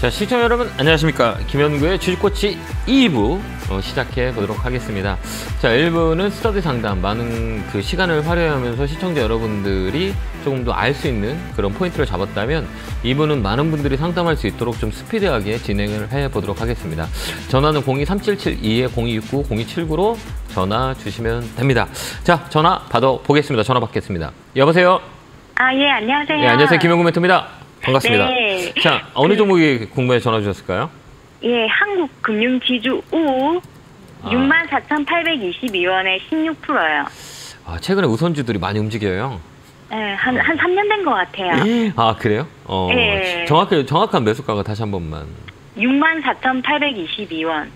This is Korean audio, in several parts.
자, 시청자 여러분 안녕하십니까. 김현구의 주식코치 2부 시작해 보도록 하겠습니다. 자, 1부는 스터디 상담, 많은 그 시간을 활용하면서 시청자 여러분들이 조금 더 알 수 있는 그런 포인트를 잡았다면 2부는 많은 분들이 상담할 수 있도록 좀 스피디하게 진행을 해 보도록 하겠습니다. 전화는 02-3772-0269-0279로 전화 주시면 됩니다. 자, 전화 받아 보겠습니다. 전화 받겠습니다. 여보세요? 예, 안녕하세요. 네, 안녕하세요. 김현구 멘토입니다. 반갑습니다. 네. 자, 어느 종목이 궁금해 전화 주셨을까요? 예, 한국금융지주 우 64,822원에 16%요. 아, 최근에 우선주들이 많이 움직여요. 네, 한 3년 된 것 같아요. 아, 그래요? 네. 정확한 매수가가 다시 한 번만. 64,822원.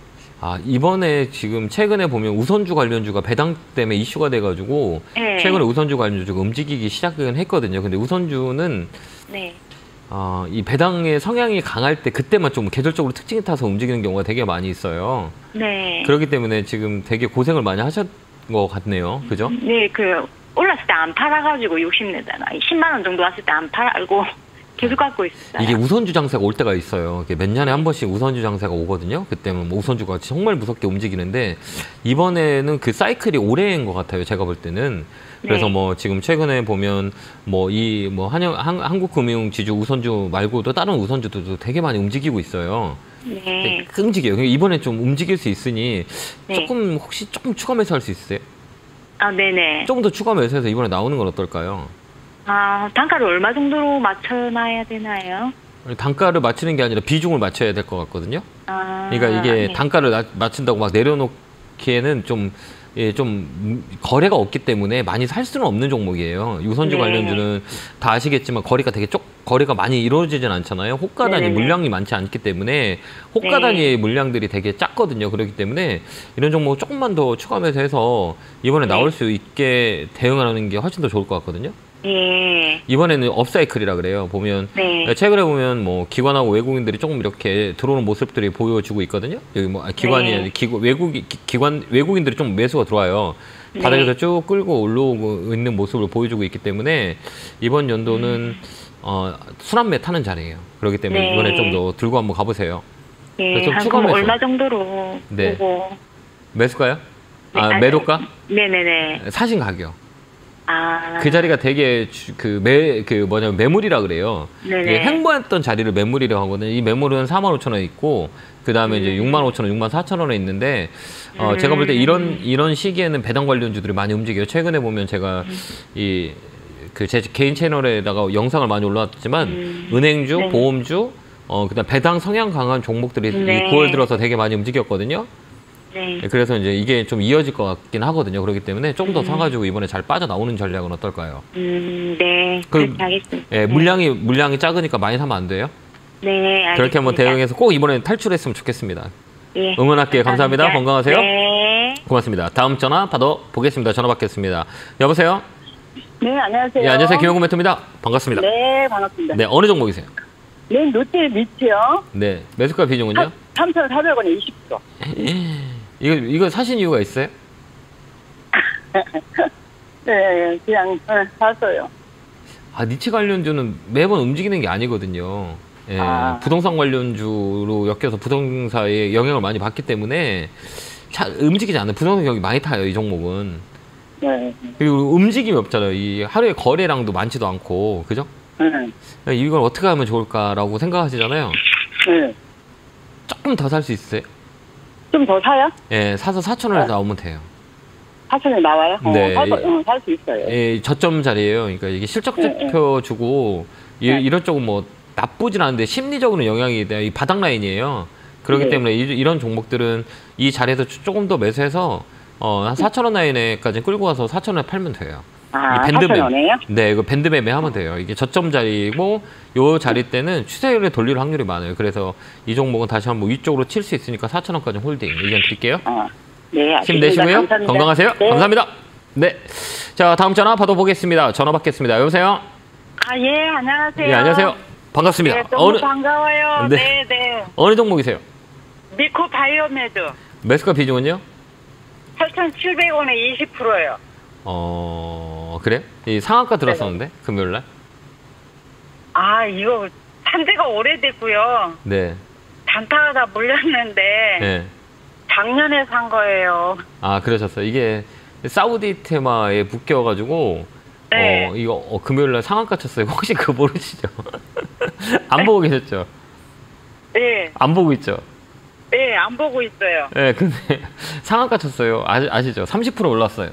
아, 이번에 지금 최근에 보면 우선주 관련주가 배당 때문에 이슈가 돼가지고 네. 최근에 우선주 관련주가 움직이기 시작은 했거든요. 근데 우선주는 네. 이 배당의 성향이 강할 때 그때만 좀 계절적으로 특징이 타서 움직이는 경우가 되게 많이 있어요. 네. 그렇기 때문에 지금 되게 고생을 많이 하셨 것 같네요. 그죠? 네, 올랐을 때 안 팔아가지고 욕심내잖아. 10만 원 정도 왔을 때 안 팔고 계속 갖고 있어요. 이게 우선주 장세가 올 때가 있어요. 몇 년에 한 번씩 우선주 장세가 오거든요. 그때는 뭐 우선주가 정말 무섭게 움직이는데 이번에는 그 사이클이 오래인 것 같아요. 제가 볼 때는. 그래서 네. 뭐 지금 최근에 보면 한국금융지주 우선주 말고도 다른 우선주들도 되게 많이 움직이고 있어요. 네. 움직여요. 이번에 좀 움직일 수 있으니 네. 혹시 조금 추가 매수할 수 있어요? 네네. 조금 더 추가 매수해서 이번에 나오는 건 어떨까요? 단가를 얼마 정도로 맞춰놔야 되나요? 단가를 맞추는 게 아니라 비중을 맞춰야 될 것 같거든요. 그러니까 이게 네. 단가를 맞춘다고 막 내려놓기에는 좀 거래가 없기 때문에 많이 살 수는 없는 종목이에요. 우선주 네. 관련주는 다 아시겠지만 거래가 많이 이루어지진 않잖아요. 호가 단위 네. 물량이 많지 않기 때문에 호가 네. 단위의 물량들이 되게 작거든요. 그렇기 때문에 이런 종목 조금만 더 추가 매수해서 이번에 네. 나올 수 있게 대응하는 게 훨씬 더 좋을 것 같거든요. 예. 이번에는 업사이클이라 그래요. 보면 네. 최근에 보면 뭐 기관하고 외국인들이 조금 이렇게 들어오는 모습들이 보여주고 있거든요. 여기 뭐 기관이 네. 외국인들이 좀 매수가 들어와요. 네. 바닥에서 쭉 끌고 올라오고 있는 모습을 보여주고 있기 때문에 이번 연도는 순환매 타는 자리예요. 그렇기 때문에 네. 이번에 좀 더 들고 한번 가보세요. 예. 좀 추가 매수. 얼마 정도로 네. 보고. 매수가요? 네, 매도가? 네네네. 사신 가격. 그 자리가 되게 매물이라 그래요. 네네. 횡보했던 자리를 매물이라고 하거든요. 이 매물은 45,000원에 있고 그 다음에 이제 65,000원, 64,000원에 있는데 제가 볼 때 이런 시기에는 배당 관련주들이 많이 움직여요. 최근에 보면 제가 제 개인 채널에다가 영상을 많이 올라왔지만 은행주, 네. 보험주, 그다음 배당 성향 강한 종목들이 네. 9월 들어서 되게 많이 움직였거든요. 네. 그래서 이제 이게 좀 이어질 것 같긴 하거든요. 그렇기 때문에 좀 더 사가지고 이번에 잘 빠져나오는 전략은 어떨까요? 네. 그렇게 하겠습니다. 예, 물량이 작으니까 많이 사면 안 돼요? 네, 알겠습니다. 그렇게 한번 대응해서 꼭 이번에 탈출했으면 좋겠습니다. 예. 응원할게요. 감사합니다. 건강하세요. 네. 고맙습니다. 다음 전화 받아 보겠습니다. 전화 받겠습니다. 여보세요? 네, 안녕하세요. 예, 안녕하세요. 김현구 멘토입니다. 반갑습니다. 네, 반갑습니다. 네, 어느 종목이세요? 네, 롯데미트요. 네, 매수가 비중은요? 3,400원에 20%. 이거 사신 이유가 있어요? 네, 그냥 샀어요. 니치 관련주는 매번 움직이는 게 아니거든요. 예, 부동산 관련주로 엮여서 부동산에 영향을 많이 받기 때문에 움직이지 않아요. 부동산 경기 많이 타요, 이 종목은. 네. 그리고 움직임이 없잖아요. 이 하루에 거래량도 많지도 않고, 그죠? 네. 이걸 어떻게 하면 좋을까라고 생각하시잖아요. 네. 조금 더 살 수 있어요? 좀 더 사요? 예, 사서 4,000원에 나오면 돼요. 4,000원에 나와요? 네. 살 수 있어요. 예, 저점 자리예요. 그러니까 이게 실적지표 주고 이런 쪽은 뭐 나쁘진 않은데 심리적으로 영향이 돼요. 이 바닥 라인이에요. 그렇기 네. 때문에 이런 종목들은 이 자리에서 조금 더 매수해서 한 4,000원 라인에까지 끌고 와서 4,000원에 팔면 돼요. 이 밴드 4,000원에요? 네, 이거 밴드 매매 하면 돼요. 이게 저점 자리고 요 자리 때는 추세를 돌릴 확률이 많아요. 그래서 이 종목은 다시 한번 위쪽으로 칠 수 있으니까 4,000원까지 홀딩 의견 드릴게요. 네, 알겠습니다. 힘내시고요. 감사합니다. 건강하세요. 네. 감사합니다. 네. 자, 다음 전화 받아보겠습니다. 전화 받겠습니다. 여보세요? 예, 안녕하세요. 예, 안녕하세요. 반갑습니다. 네, 너무 반가워요. 네. 네. 어느 종목이세요? 미코바이오메드 매수가 비중은요? 8,700원에 20%요. 그래요? 이 상한가 들었었는데 금요일날? 이거 산 지가 오래됐고요. 네. 단타가 몰렸는데 네. 작년에 산 거예요. 아, 그러셨어요. 이게 사우디 테마에 묶여가지고 네. 이거 금요일 날 상한가 쳤어요. 혹시 그거 모르시죠? 안 보고 계셨죠? 네, 안 보고 있죠? 네, 안 보고 있어요. 네, 근데 상한가 쳤어요. 아시죠? 30% 올랐어요.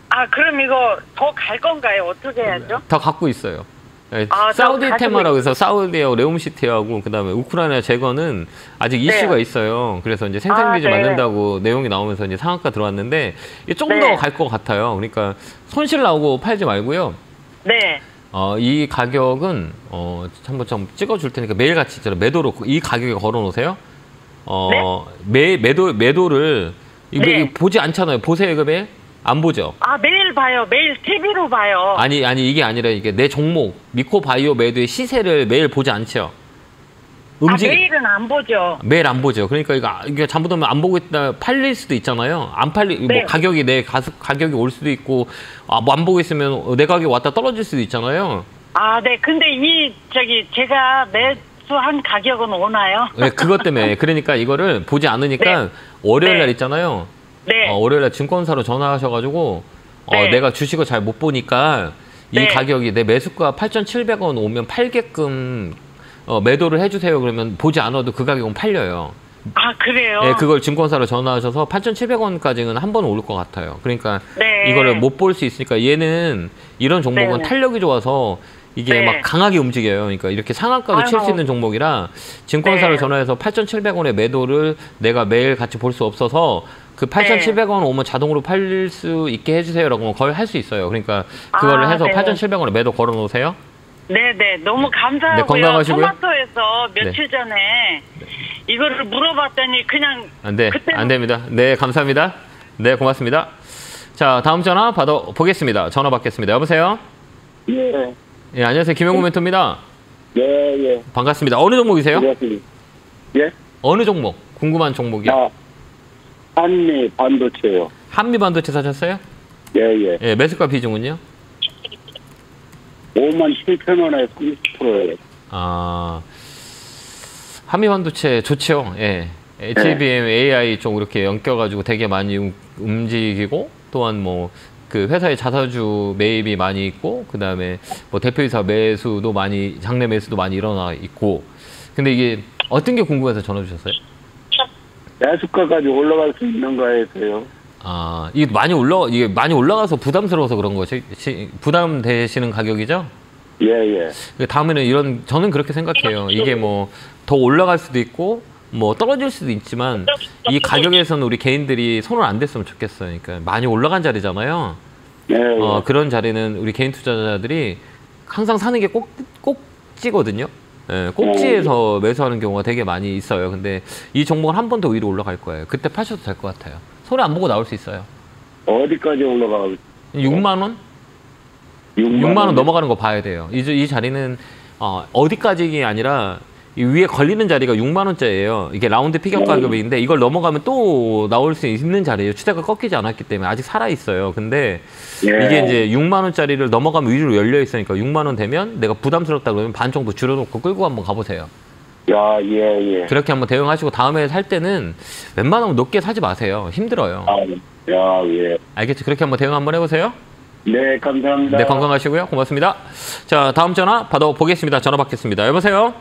아, 그럼 이거 더 갈 건가요? 어떻게 해야죠? 더 갖고 있어요. 네, 아, 사우디 저 가지고 테마라고 해서 사우디하고 레움시티하고 그다음에 우크라이나 제거는 아직 이슈가 있어요. 그래서 이제 생산기지 네. 만든다고 내용이 나오면서 이제 상한가 들어왔는데 이게 조금 네. 더 갈 것 같아요. 그러니까 손실 나오고 팔지 말고요. 네. 이 가격은 한번 좀 찍어줄 테니까 매일같이 매도로 이 가격에 걸어놓으세요. 매도를 네. 보지 않잖아요. 보세요, 이거 매일 안 보죠. 아, 매일 봐요. 매일 TV로 봐요. 아니 이게 아니라 이게 내 종목 미코바이오 매도의 시세를 매일 보지 않죠. 매일은 안 보죠. 매일 안 보죠. 그러니까 이게 잘못하면 안 보고 있다 팔릴 수도 있잖아요. 안 팔리 네. 뭐 가격이 가격이 올 수도 있고 뭐 안 보고 있으면 내 가격이 왔다 떨어질 수도 있잖아요. 아, 네. 근데 제가 매수한 가격은 오나요? 네, 그것 때문에 그러니까 이거를 보지 않으니까 네. 월요일 날 네. 있잖아요. 네. 월요일 날 증권사로 전화하셔가지고 네. 내가 주식을 잘 못 보니까 이 네. 가격이 내 매수가 8,700원 오면 팔게끔 매도를 해주세요. 그러면 보지 않아도 그 가격은 팔려요. 아, 그래요? 네, 그걸 증권사로 전화하셔서 8,700원까지는 한 번은 올 것 같아요. 그러니까 네. 이거를 못 볼 수 있으니까 얘는 이런 종목은 네. 탄력이 좋아서 이게 네. 막 강하게 움직여요. 그러니까 이렇게 상한가도 칠 수 아이고. 있는 종목이라 증권사를 네. 전화해서 8,700원의 매도를 내가 매일 같이 볼 수 없어서 그 8,700원 오면 자동으로 팔릴 수 있게 해주세요라고 거의 할 수 있어요. 그러니까 그거를 해서 네. 8,700원에 매도 걸어 놓으세요. 네네. 너무 감사하고요. 네, 건강하시고요. 토마토에서 며칠 전에 이거를 물어봤더니 그냥 네, 안 됩니다. 네, 감사합니다. 네, 고맙습니다. 자, 다음 전화 받아보겠습니다. 전화 받겠습니다. 여보세요? 예. 예, 안녕하세요. 김영구 멘토입니다. 예. 반갑습니다. 어느 종목이세요? 예. 어느 종목? 궁금한 종목이요. 한미 반도체요. 한미 반도체 사셨어요? 예. 예, 매수가 비중은요? 57,000원에 30%예요. 아, 한미 반도체 좋죠. 예. HBM, AI 쪽 이렇게 엮여가지고 되게 많이 움직이고 또한 뭐 그 회사의 자사주 매입이 많이 있고 그 다음에 뭐 대표이사 매수도 많이 장내 매수도 많이 일어나 있고 근데 이게 어떤 게 궁금해서 전화 주셨어요? 매수가까지 올라갈 수 있는가 해서요. 아, 이게 많이 올라가서 부담스러워서 그런 거죠. 부담되시는 가격이죠? 예. 다음에는 저는 그렇게 생각해요. 이게 뭐 더 올라갈 수도 있고 뭐 떨어질 수도 있지만 이 가격에서는 우리 개인들이 손을 안 댔으면 좋겠어요. 그러니까 많이 올라간 자리잖아요. 네. 그런 자리는 우리 개인 투자자들이 항상 사는 게 꼭지거든요. 예, 꼭지에서 매수하는 경우가 되게 많이 있어요. 근데 이 종목은 한 번 더 위로 올라갈 거예요. 그때 파셔도 될 것 같아요. 손에 안 보고 나올 수 있어요. 어디까지 올라가고 6만 원? 6만 원 넘어가는 거 봐야 돼요. 이 자리는 어디까지가 아니라 이 위에 걸리는 자리가 6만 원짜리예요. 이게 라운드 피격 가격인데 이걸 넘어가면 또 나올 수 있는 자리예요. 추세가 꺾이지 않았기 때문에 아직 살아 있어요. 근데 이게 이제 6만 원짜리를 넘어가면 위로 열려 있으니까 6만 원 되면 내가 부담스럽다 그러면 반 정도 줄여놓고 끌고 한번 가보세요. 예. 그렇게 한번 대응하시고 다음에 살 때는 웬만하면 높게 사지 마세요. 힘들어요. 예. 알겠죠? 그렇게 한번 대응 한번 해보세요. 네, 감사합니다. 네, 건강하시고요. 고맙습니다. 자, 다음 전화 받아보겠습니다. 전화 받겠습니다. 여보세요?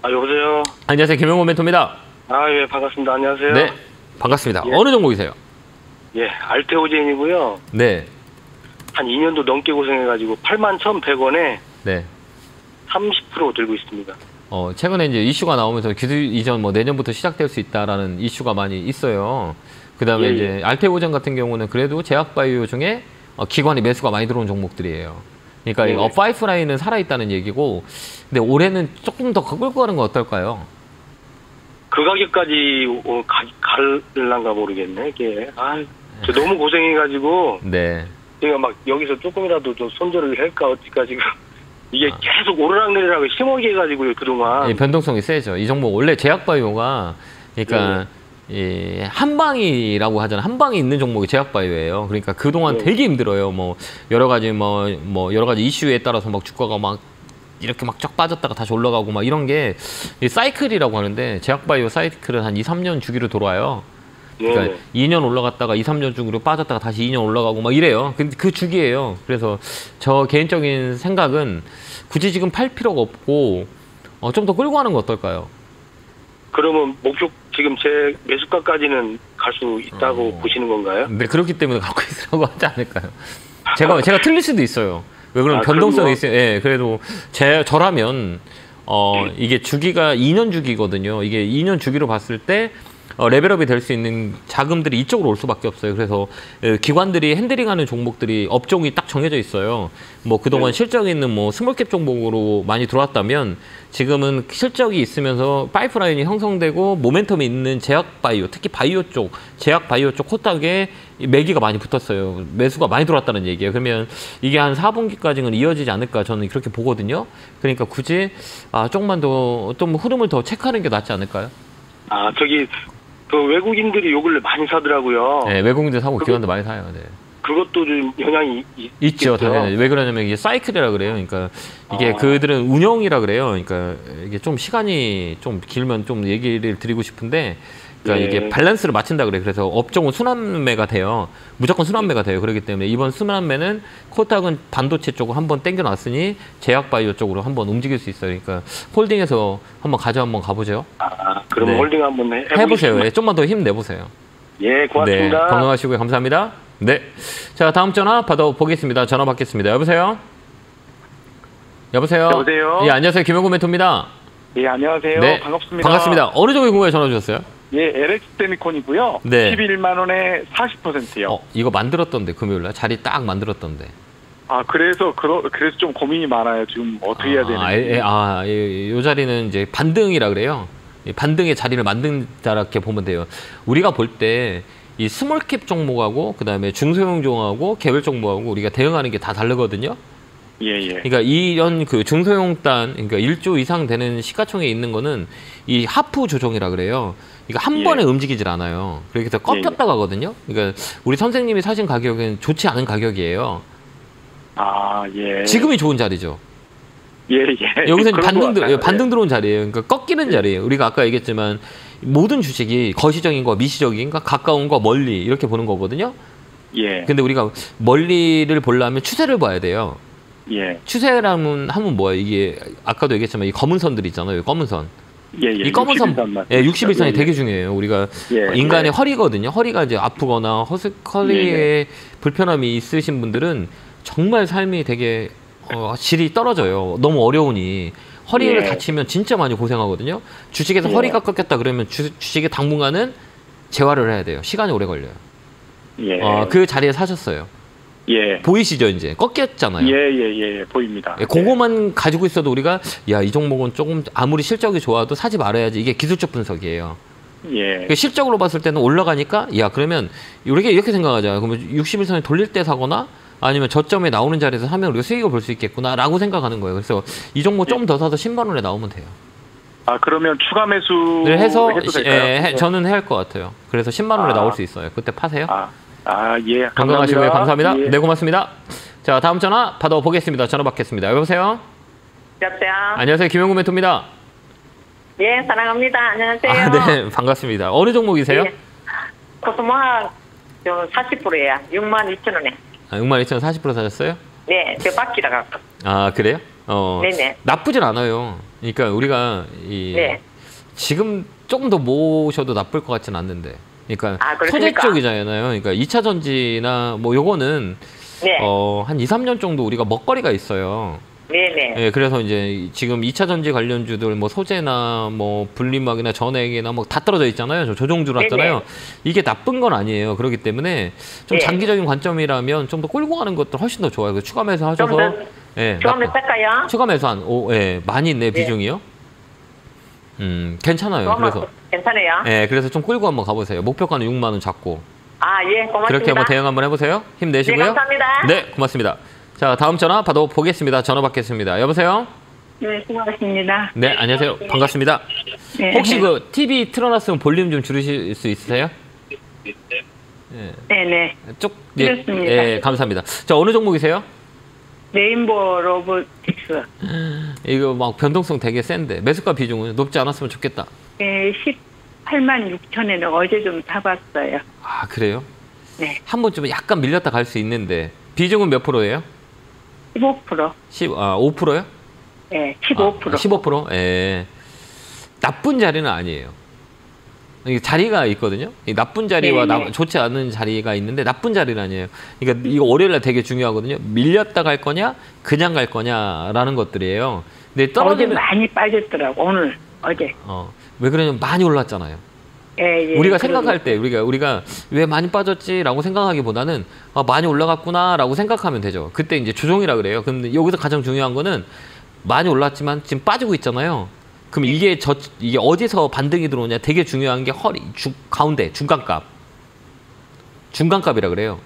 여보세요? 안녕하세요. 김영호 멘토입니다. 예, 반갑습니다. 안녕하세요. 네, 반갑습니다. 예. 어느 종목이세요? 예, 알테오젠이고요. 네, 한 2년도 넘게 고생해가지고 81,100원에 네. 30% 들고 있습니다. 최근에 이제 이슈가 나오면서 기술 이전 뭐 내년부터 시작될 수 있다라는 이슈가 많이 있어요. 그 다음에 예, 이제 알테오젠 같은 경우는 그래도 제약바이오 중에 기관이 매수가 많이 들어온 종목들이에요. 그러니까 네. 이거 파이프라인은 살아있다는 얘기고, 근데 올해는 조금 더 끌고 가는 건 어떨까요? 그 가격까지 갈란가 모르겠네, 이게. 저 너무 고생해가지고, 네. 제가 막 여기서 조금이라도 좀 손절을 할까, 어찌까 지금. 이게 계속 오르락내리락 심하게 해가지고요, 그동안. 변동성이 세죠. 이 종목 원래 제약바이오가, 그러니까, 한방이라고 하잖아요. 한방이 있는 종목이 제약바이오예요. 그러니까 그동안 되게 힘들어요. 여러 가지 이슈에 따라서 막 주가가 막 이렇게 막 쫙 빠졌다가 다시 올라가고 막 이런 게 사이클이라고 하는데 제약바이오 사이클은 한 2, 3년 주기로 돌아요. 그러니까 2년 올라갔다가 2, 3년 중으로 빠졌다가 다시 2년 올라가고 막 이래요. 근데 그 주기예요. 그래서 저 개인적인 생각은 굳이 지금 팔 필요가 없고 좀 더 끌고 가는 거 어떨까요? 그러면 목표 지금 제 매수가까지는 갈 수 있다고 보시는 건가요? 네, 그렇기 때문에 갖고 있으라고 하지 않을까요? 제가 틀릴 수도 있어요. 왜 그러면 아, 변동성이 있어요. 예, 그래도 저라면 이게 주기가 2년 주기거든요. 이게 2년 주기로 봤을 때 레벨업이 될 수 있는 자금들이 이쪽으로 올 수밖에 없어요. 그래서 기관들이 핸들링하는 종목들이 업종이 딱 정해져 있어요. 뭐 그동안 실적이 있는 뭐 스몰캡 종목으로 많이 들어왔다면 지금은 실적이 있으면서 파이프라인이 형성되고 모멘텀이 있는 제약바이오, 특히 바이오 쪽, 제약바이오 쪽 코딱에 매기가 많이 붙었어요. 매수가 많이 들어왔다는 얘기예요. 그러면 이게 한 4분기까지는 이어지지 않을까 저는 그렇게 보거든요. 그러니까 굳이 조금만 더 좀 흐름을 더 체크하는 게 낫지 않을까요? 그 외국인들이 요 근래 많이 사더라고요. 네, 외국인들 사고 기관도 많이 사요. 네. 그것도 좀 영향이 있죠, 당연히. 왜 그러냐면 이게 사이클이라 그래요. 그러니까 이게 그들은 운영이라 그래요. 그러니까 이게 좀 시간이 좀 길면 좀 얘기를 드리고 싶은데, 그러니까 이게 밸런스를 맞춘다 그래요. 그래서 업종은 순환매가 돼요. 무조건 순환매가 돼요. 그렇기 때문에 이번 순환매는 코딱은 반도체 쪽으로 한번 땡겨놨으니 제약바이오 쪽으로 한번 움직일 수 있어요. 그러니까 홀딩해서 한번 한번 가보죠. 그럼 네. 홀딩 한번 해보세요. 예, 좀만 더 힘내보세요. 예, 고맙습니다. 네, 건강하시고요. 감사합니다. 네. 자, 다음 전화 받아보겠습니다. 전화 받겠습니다. 여보세요? 여보세요? 여보세요? 예, 안녕하세요. 김영구 멘토입니다. 예, 안녕하세요. 네. 반갑습니다. 반갑습니다. 어느 종목 궁금해 전화 주셨어요? 예, LX 세미콘이고요. 네. 11만 원에 40%요. 이거 만들었던데, 금요일날. 자리 딱 만들었던데. 그래서 좀 고민이 많아요. 지금 어떻게 해야 되는지. 요 자리는 이제 반등이라 그래요. 반등의 자리를 만든다 이렇게 보면 돼요. 우리가 볼 때 이 스몰캡 종목하고 그다음에 중소형 종하고 개별 종목하고 우리가 대응하는 게 다 다르거든요. 예. 그러니까 이런 그 중소형단, 그러니까 1조 이상 되는 시가총액에 있는 거는 이 하프 조정이라 그래요. 그러니까 한 번에 움직이질 않아요. 그래서 꺾였다 가거든요. 그러니까 우리 선생님이 사신 가격은 좋지 않은 가격이에요. 예. 지금이 좋은 자리죠. 예. 여기서는 반등 들어온 자리예요. 그러니까 꺾이는 자리예요. 우리가 아까 얘기했지만 모든 주식이 거시적인 거, 미시적인 거, 가까운 거, 멀리 이렇게 보는 거거든요. 예. 근데 우리가 멀리를 보려면 추세를 봐야 돼요. 예. 추세라면 하면 뭐야? 이게 아까도 얘기했지만 이 검은 선들 있잖아요. 검은 선. 예. 이 검은 선, 60일선이 되게 중요해요. 우리가 인간의 허리거든요. 허리가 이제 아프거나 허리에 불편함이 있으신 분들은 정말 삶이 되게 질이 떨어져요. 너무 어려우니. 허리를 다치면 진짜 많이 고생하거든요. 주식에서 허리가 꺾였다 그러면 주식의 당분간은 재활을 해야 돼요. 시간이 오래 걸려요. 그 자리에 사셨어요. 예. 보이시죠, 이제? 꺾였잖아요. 예. 보입니다. 그거만 가지고 있어도 우리가, 이 종목은 조금 아무리 실적이 좋아도 사지 말아야지. 이게 기술적 분석이에요. 예. 실적으로 봤을 때는 올라가니까, 그러면 우리가 이렇게 생각하자. 그러면 60일선에 돌릴 때 사거나 아니면 저점에 나오는 자리에서 하면 우리가 수익을 볼 수 있겠구나라고 생각하는 거예요. 그래서 이 종목 좀 더 사서 10만 원에 나오면 돼요. 그러면 추가 매수를 해서 해도 될까요? 저는 해야 할 것 같아요. 그래서 10만 원에 나올 수 있어요. 그때 파세요. 예. 건강하시고요. 감사합니다. 예. 네, 고맙습니다. 자, 다음 전화 받아보겠습니다. 전화 받겠습니다. 여보세요? 여보세요? 안녕하세요. 김영구 멘토입니다. 예, 사랑합니다. 안녕하세요. 네, 반갑습니다. 어느 종목이세요? 예. 코스모학 40%예요. 62,000원에. 62,000원 40% 사셨어요? 네, 저 바퀴라 갖고. 그래요? 네네. 나쁘진 않아요. 그러니까 우리가 지금 조금 더 모셔도 나쁠 것 같지는 않는데. 그러니까 소재 쪽이잖아요. 그러니까 2차 전지나 뭐 요거는 한 2, 3년 정도 우리가 먹거리가 있어요. 네네. 예, 그래서 이제 지금 2차 전지 관련주들 뭐 소재나 뭐 분리막이나 전액이나 뭐 다 떨어져 있잖아요. 조정 들어왔잖아요. 이게 나쁜 건 아니에요. 그렇기 때문에 좀 장기적인 관점이라면 좀 더 끌고 가는 것도 훨씬 더 좋아요. 추가 매수 하셔서 추가 매수 할까요? 추가 매수 많이 있네 비중이요. 괜찮아요. 그래서 괜찮아요. 그래서 좀 끌고 한번 가보세요. 목표가는 6만 원 잡고. 예, 고맙습니다. 그렇게 한번 대응 한번 해보세요. 힘내시고요. 네, 감사합니다. 네, 고맙습니다. 자, 다음 전화 받아보겠습니다. 전화 받겠습니다. 여보세요? 네, 수고하셨습니다. 네, 안녕하세요. 반갑습니다. 네. 혹시 그 TV 틀어놨으면 볼륨 좀 줄이실 수 있으세요? 네네. 쭉. 그렇습니다. 감사합니다. 자, 어느 종목이세요? 레인보우 로보틱스. 이거 막 변동성 되게 센데 매수가 비중은 높지 않았으면 좋겠다. 네, 18만 6천에 어제 좀 사봤어요. 아, 그래요? 네, 한번 좀 약간 밀렸다 갈 수 있는데 비중은 몇 프로예요? 15%. 5%요? 네, 15%. 15%? 예. 나쁜 자리는 아니에요. 이게 자리가 있거든요. 이 나쁜 자리와 네네. 좋지 않은 자리가 있는데 나쁜 자리는 아니에요. 그러니까 이거 월요일날 되게 중요하거든요. 밀렸다 갈 거냐, 그냥 갈 거냐라는 것들이에요. 근데 어제 떨어지는 많이 빠졌더라고. 오늘 어제. 왜 그러냐면 많이 올랐잖아요. 예, 예, 우리가 생각할 때 우리가 왜 많이 빠졌지라고 생각하기보다는 많이 올라갔구나라고 생각하면 되죠. 그때 이제 조정이라 그래요. 근데 여기서 가장 중요한 거는 많이 올랐지만 지금 빠지고 있잖아요. 그럼 이게 어디서 반등이 들어오냐 되게 중요한 게 가운데 중간값이라 그래요.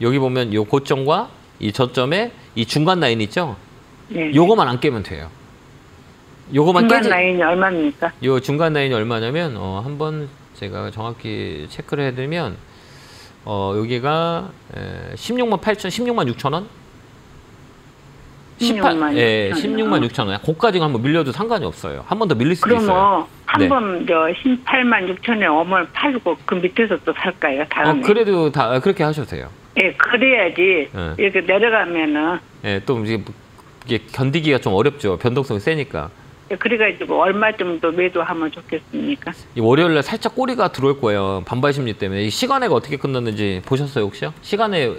여기 보면 요 고점과 이 저점에 이 중간 라인 있죠. 네. 요거만 안 깨면 돼요. 요거만 중간 깨지. 라인이 얼마입니까? 요 중간 라인이 얼마냐면 한번 제가 정확히 체크를 해드리면 여기가 16만 8천, 16만 6천 원? 16만 16만 6천 원. 고까지 한번 밀려도 상관이 없어요. 한 번 더 밀릴 수도 있어요. 그러면 네. 한번 18만 6천에 오면 팔고 그 밑에서 또 살까요? 다음에. 그래도 다 그렇게 하셔도 돼요. 예, 그래야지 네. 이렇게 내려가면은 예, 또 이게 견디기가 좀 어렵죠. 변동성이 세니까. 그래가지고 얼마 정도 매도하면 좋겠습니까? 이 월요일날 살짝 꼬리가 들어올 거예요. 반발 심리 때문에. 이 시간에가 어떻게 끝났는지 보셨어요, 혹시요? 시간에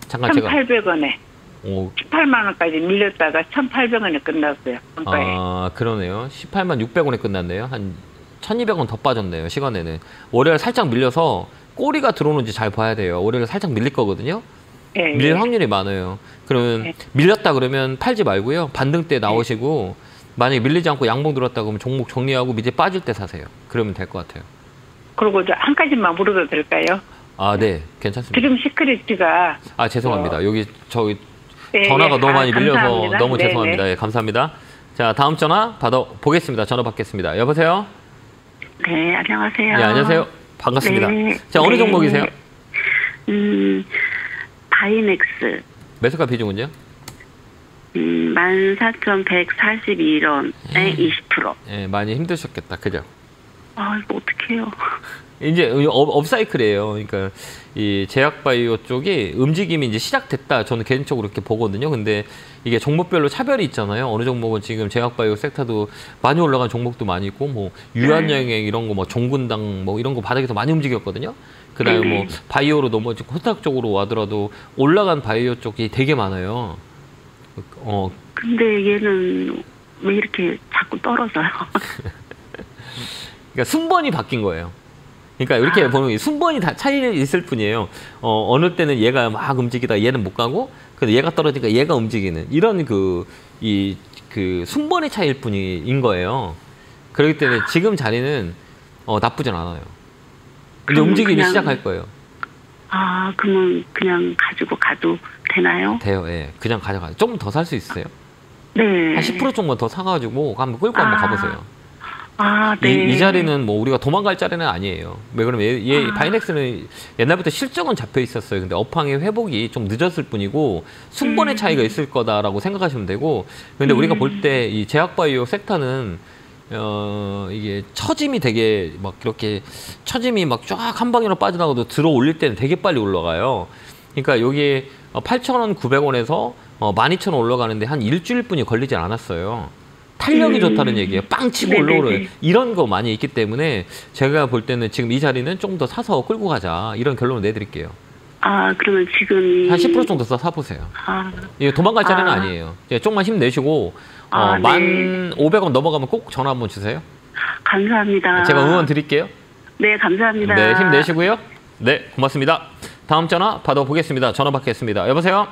잠깐 제가 1,800원에 오, 18만 원까지 밀렸다가 1,800원에 끝났어요. 평가에. 그러네요. 18만 600원에 끝났네요. 한 1,200원 더 빠졌네요, 시간에는. 월요일 살짝 밀려서 꼬리가 들어오는지 잘 봐야 돼요. 월요일 살짝 밀릴 거거든요. 예, 밀릴 예. 확률이 많아요. 그러면 네. 밀렸다 그러면 팔지 말고요. 반등 때 나오시고 만약에 밀리지 않고 양봉 들었다 그러면 종목 정리하고 밑에 빠질 때 사세요. 그러면 될 것 같아요. 그리고 한 가지만 물어도 될까요? 네, 괜찮습니다. 지금 시크릿지가 죄송합니다. 여기 저기 예, 전화가 예. 너무 많이 밀려서 감사합니다. 너무 네네. 죄송합니다. 예, 감사합니다. 자, 다음 전화 보겠습니다. 전화 받겠습니다. 여보세요? 네, 안녕하세요. 예, 안녕하세요. 반갑습니다. 네. 자, 어느 네. 종목이세요? 바이넥스 매수가 비중은요? 14,142원에 20%. 예, 많이 힘드셨겠다. 그죠? 아, 이거 어떡해요. 이제 업사이클이에요. 그러니까 이 제약바이오 쪽이 움직임이 이제 시작됐다. 저는 개인적으로 그렇게 보거든요. 근데 이게 종목별로 차별이 있잖아요. 어느 종목은 지금 제약바이오 섹터도 많이 올라간 종목도 많이 있고, 뭐 유한영행 이런 거, 뭐 종근당 뭐 이런 거 바닥에서 많이 움직였거든요. 그다음에 뭐 바이오로 넘어지고 코스닥 쪽으로 와더라도 올라간 바이오 쪽이 되게 많아요. 근데 얘는 왜 이렇게 자꾸 떨어져요? 그러니까 순번이 바뀐 거예요. 그러니까 이렇게 보면 순번이 다 차이 있을 뿐이에요. 어느 때는 얘가 막 움직이다 얘는 못 가고, 근데 얘가 떨어지니까 얘가 움직이는 이런 그 순번의 차이일 뿐인 거예요. 그렇기 때문에 지금 자리는 나쁘진 않아요. 근데 움직이기 시작할 거예요. 그러면 그냥 가지고 가도 되나요? 돼요. 예. 그냥 가져가요. 좀 더 살 수 있어요. 네. 한 10% 정도 더 사가지고 한번 끌고 한번 가보세요. 네. 이 자리는 뭐 우리가 도망갈 자리는 아니에요. 왜 그러면 바이넥스는 옛날부터 실적은 잡혀 있었어요. 근데 업황의 회복이 좀 늦었을 뿐이고 순번의 차이가 있을 거다라고 생각하시면 되고, 근데 우리가 볼 때 이 제약바이오 섹터는 이게 처짐이 되게 막 이렇게 처짐이 막 쫙 한 방향으로 빠져나가도 들어 올릴 때는 되게 빨리 올라가요. 그러니까 여기 8,000원, 900원에서 12,000원 올라가는데 한 일주일뿐이 걸리지 않았어요. 탄력이 좋다는 얘기예요. 빵 치고 올라오는 이런 거 많이 있기 때문에 제가 볼 때는 지금 이 자리는 좀 더 사서 끌고 가자, 이런 결론을 내드릴게요. 그러면 지금 한 10% 정도 더 사보세요. 이거 도망갈 자리는 아니에요. 조금만 힘내시고 1,500원 넘어가면 꼭 전화 한번 주세요. 감사합니다. 제가 응원 드릴게요. 네, 감사합니다. 네, 힘내시고요. 네, 고맙습니다. 다음 전화 받아보겠습니다. 전화 받겠습니다. 여보세요?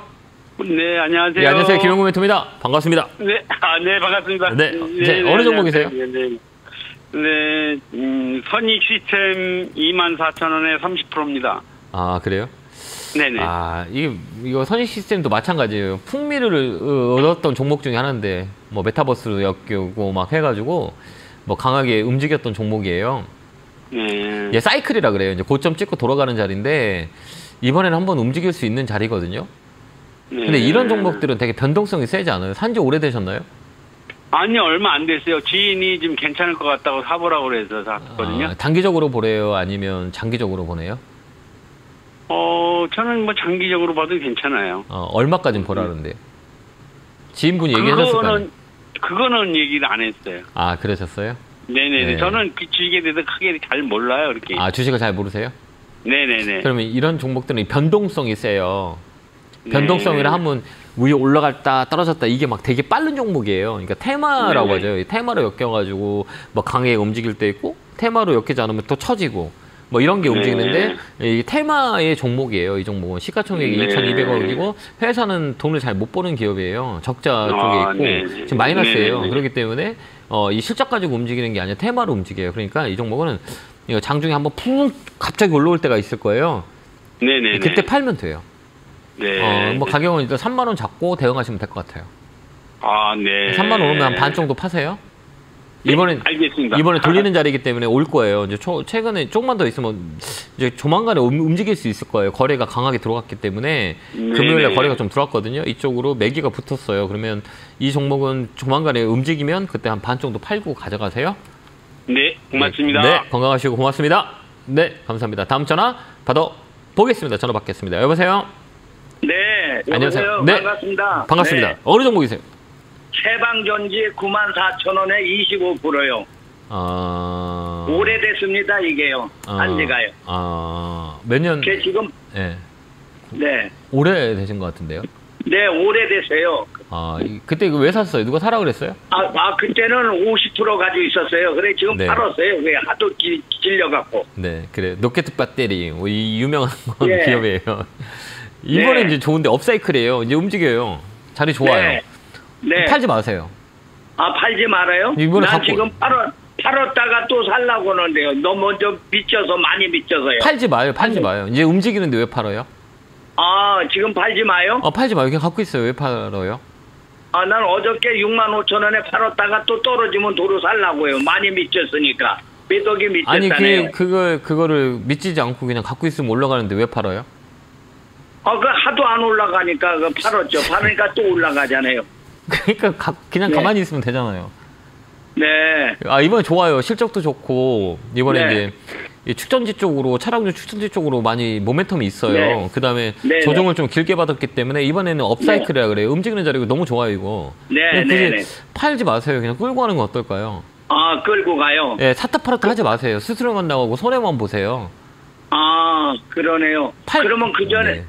네, 안녕하세요. 네, 안녕하세요. 김영구 멘토입니다. 반갑습니다. 네, 네, 반갑습니다. 네, 어느 종목이세요? 네, 선익 시스템 24,000원에 30%입니다. 그래요? 네네. 이거 선익 시스템도 마찬가지예요. 풍미를 얻었던 종목 중에 하나인데, 뭐 메타버스로 엮이고 막 해가지고 뭐 강하게 움직였던 종목이에요. 네. 얘 사이클이라 그래요. 이제 고점 찍고 돌아가는 자리인데 이번에는 한번 움직일 수 있는 자리거든요. 근데 이런 종목들은 되게 변동성이 세지 않아요? 산지 오래되셨나요? 아니요, 얼마 안 됐어요. 지인이 지금 괜찮을 것 같다고 사보라고 그래서 샀거든요. 단기적으로 보래요? 아니면 장기적으로 보내요? 저는 뭐 장기적으로 봐도 괜찮아요. 얼마까지는 보라는데요? 지인분이 얘기하셨을 거 아니에요? 그거는 얘기를 안 했어요. 아, 그러셨어요? 네네네. 네. 저는 그 주식에 대해서 크게 잘 몰라요, 이렇게. 주식을 잘 모르세요? 네네네. 그러면 이런 종목들은 변동성이 세요. 네. 변동성이라 하면 위에 올라갔다 떨어졌다 이게 막 되게 빠른 종목이에요. 그러니까 테마라고 네네. 하죠. 이 테마로 엮여가지고 뭐 강하게 움직일 때 있고 테마로 엮이지 않으면 또 처지고 뭐 이런 게 네. 움직이는데 이 테마의 종목이에요. 이 종목은 시가총액이 네. 2,200억이고 회사는 돈을 잘 못 버는 기업이에요. 적자 쪽에 있고 네. 지금 마이너스예요. 네. 그렇기 때문에 이 실적 가지고 움직이는 게 아니라 테마로 움직여요. 그러니까 이 종목은 이거 장중에 한번 푹 갑자기 올라올 때가 있을 거예요. 네네네. 그때 팔면 돼요. 네. 뭐 가격은 일단 3만 원 잡고 대응하시면 될 것 같아요. 네. 3만 원 오면 한 반 정도 파세요. 이번에 알겠습니다. 이번에 돌리는 자리이기 때문에 올 거예요. 이제 최근에 조금만 더 있으면 이제 조만간에 움직일 수 있을 거예요. 거래가 강하게 들어갔기 때문에 금요일에 거래가 좀 들어왔거든요. 이쪽으로 매기가 붙었어요. 그러면 이 종목은 조만간에 움직이면 그때 한 반 정도 팔고 가져가세요. 네, 고맙습니다. 네, 건강하시고 고맙습니다. 네, 감사합니다. 다음 전화 받아 보겠습니다. 전화 받겠습니다. 여보세요. 네, 안녕하세요. 여보세요. 네. 반갑습니다. 반갑습니다. 네. 어느 종목이세요? 세방전지 94,000원에 25%요. 오래됐습니다, 이게요. 한지가요. 몇 년? 그게 지금, 네. 네. 오래 되신 것 같은데요? 네, 오래됐어요. 그때 이거 왜 샀어요? 누가 사라 그랬어요? 그때는 50% 가지고 있었어요. 그래, 지금 네. 팔았어요. 왜 하도 질려갖고. 네, 그래. 로켓 배터리, 이 유명한 예. 기업이에요. 이번에 네. 이제 좋은데 업사이클이에요. 이제 움직여요. 자리 좋아요. 네. 네. 팔지 마세요. 팔지 말아요? 이번에 난 갖고- 지금 팔았다가 또 살라고 하는데요. 너무 좀 미쳐서, 많이 미쳐서요. 팔지 마요. 팔지 마요. 이제 움직이는데 왜 팔아요? 지금 팔지 마요? 팔지 마요. 그냥 갖고 있어요. 왜 팔아요? 난 어저께 65,000원에 팔았다가 또 떨어지면 도로 살라고요. 많이 미쳤으니까. 미덕이 아니, 미쳤다네요. 그거를 믿지 않고 그냥 갖고 있으면 올라가는데 왜 팔아요? 그 하도 안 올라가니까 팔았죠. 팔으니까 또 올라가잖아요. 그러니까 그냥 네. 가만히 있으면 되잖아요. 네. 이번에 좋아요. 실적도 좋고 이번에 네. 이제 이 축전지 쪽으로 차량주 축전지 쪽으로 많이 모멘텀이 있어요. 네. 그다음에 네, 조정을 좀 길게 받았기 때문에 이번에는 업사이클이라 그래요. 움직이는 자리가 너무 좋아요, 이거. 네, 굳이 네, 네. 팔지 마세요. 그냥 끌고 가는 건 어떨까요? 끌고 가요. 예, 샀다 팔았다 하지 마세요. 스스로만 나가고 손해만 보세요. 그러네요. 그러면 그 전에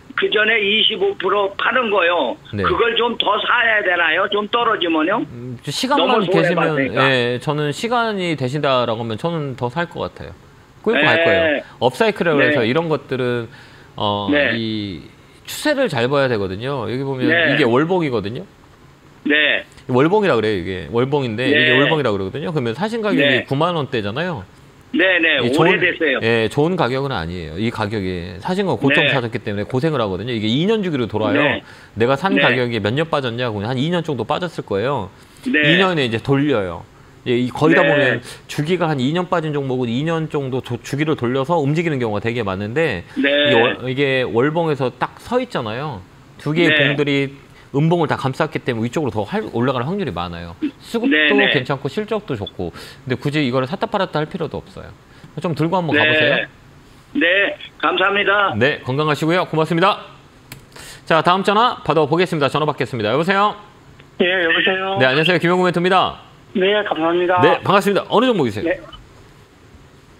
25% 파는 거요. 네. 그걸 좀 더 사야 되나요? 좀 떨어지면요? 시간만 너무 손해 되시면 봤으니까. 예, 저는 시간이 되신다라고 하면 저는 더 살 것 같아요. 끌고 네. 갈 거예요. 업사이클이라고 네. 해서 이런 것들은 네. 이 추세를 잘 봐야 되거든요. 여기 보면 네. 이게 월봉이거든요. 네. 월봉이라 그래요. 이게 월봉인데 네. 이게 월봉이라 그러거든요. 그러면 사신 가격이 네. 9만 원대잖아요. 네네. 이 오래됐어요. 예, 좋은 가격은 아니에요. 이 가격이 사신 건 고점 네. 사셨기 때문에 고생을 하거든요. 이게 2년 주기로 돌아요. 네. 내가 산 네. 가격이 몇 년 빠졌냐고 한 2년 정도 빠졌을 거예요. 네. 2년에 이제 돌려요. 거의 다 네. 보면 주기가 한 2년 빠진 종목은 2년 정도 주기를 돌려서 움직이는 경우가 되게 많은데 네. 이게 월봉에서 딱 서 있잖아요. 두 개의 네. 봉들이 음봉을 다 감쌌기 때문에 위쪽으로 더 올라갈 확률이 많아요. 수급도 네, 네. 괜찮고 실적도 좋고. 근데 굳이 이거를 샀다 팔았다 할 필요도 없어요. 좀 들고 한번 네. 가보세요. 네. 감사합니다. 네, 건강하시고요. 고맙습니다. 자, 다음 전화 받아보겠습니다. 전화 받겠습니다. 여보세요? 예, 여보세요. 네, 안녕하세요. 김영구 멘토입니다. 네, 감사합니다. 네, 반갑습니다. 어느 종목이세요? 네.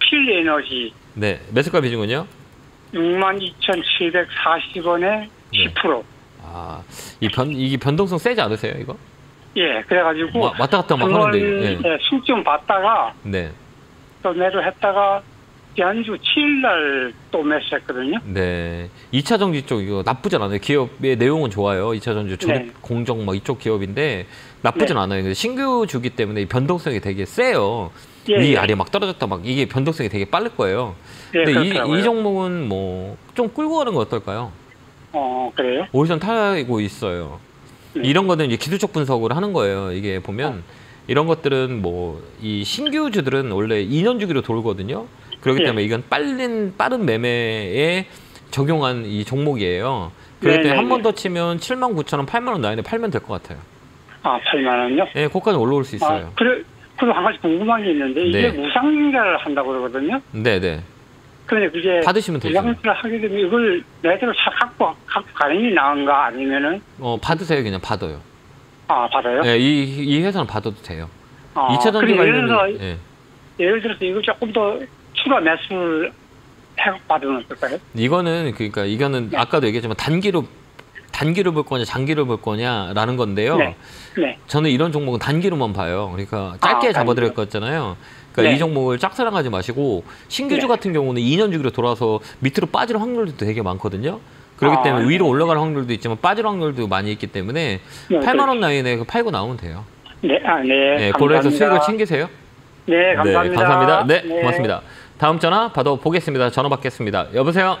필에너지 네, 매수가 비중은요? 62,740원에 10%. 이게 변동성 세지 않으세요, 이거? 예, 그래가지고 왔다 갔다 막 하는데, 이거. 예. 숙좀 받다가 네. 또 매도했다가 지난주 7일날 또 매수했거든요. 네. 2차 전지 쪽 이거 나쁘진 않아요. 기업의 내용은 좋아요. 2차 전지 조립 네. 공정 막 이쪽 기업인데 나쁘진 네. 않아요. 근데 신규 주기 때문에 이 변동성이 되게 세요. 예, 위 예. 아래 막 떨어졌다 막 이게 변동성이 되게 빠를 거예요. 예, 근데 그렇더라고요. 이 종목은 뭐 좀 끌고 가는 거 어떨까요? 그래요? 오리선 타고 있어요. 네. 이런 거는 이제 기술적 분석을 하는 거예요. 이게 보면 이런 것들은 뭐 이 신규주들은 원래 2년 주기로 돌거든요. 그렇기 예. 때문에 이건 빠른 매매에 적용한 이 종목이에요. 그럴 때 네네네. 한 번 더 치면 79,000원, 8만 원 라인에 팔면 될 것 같아요. 아, 8만 원요? 예, 거기까지 올라올 수 있어요. 아, 그래, 그리고 한 가지 궁금한 게 있는데, 이게 네. 무상인가를 한다고 그러거든요? 네네. 그런데 그게. 받으시면 되죠. 무상인가를 하게 되면 이걸 내대로 갖고 가는 게 나은가 아니면은. 받으세요. 그냥 받아요. 아, 받아요? 예, 이 회사는 받아도 돼요. 아, 2차 전지 그럼 예를 들어서, 관련은, 예. 예를 들어서 이거 조금 더 추가 매수를 받으면 어떨까요? 이거는 그러니까 이거는 아까도 얘기했지만 단기로 볼 거냐 장기로 볼 거냐라는 건데요. 네. 네. 저는 이런 종목은 단기로만 봐요. 그러니까 짧게 잡아드릴 거 있잖아요. 그러니까 네. 이 종목을 짝사랑하지 마시고 신규주 네. 같은 경우는 2년 주기로 돌아서 밑으로 빠질 확률도 되게 많거든요. 그렇기 때문에 네. 위로 올라갈 확률도 있지만 빠질 확률도 많이 있기 때문에 네, 8만 원 라인에 팔고 나오면 돼요. 네, 아, 네. 네, 감사합니다. 고려해서 수익을 챙기세요. 네, 감사합니다. 네, 감사합니다. 네, 고맙습니다. 다음 전화 받아보겠습니다. 전화 받겠습니다. 여보세요?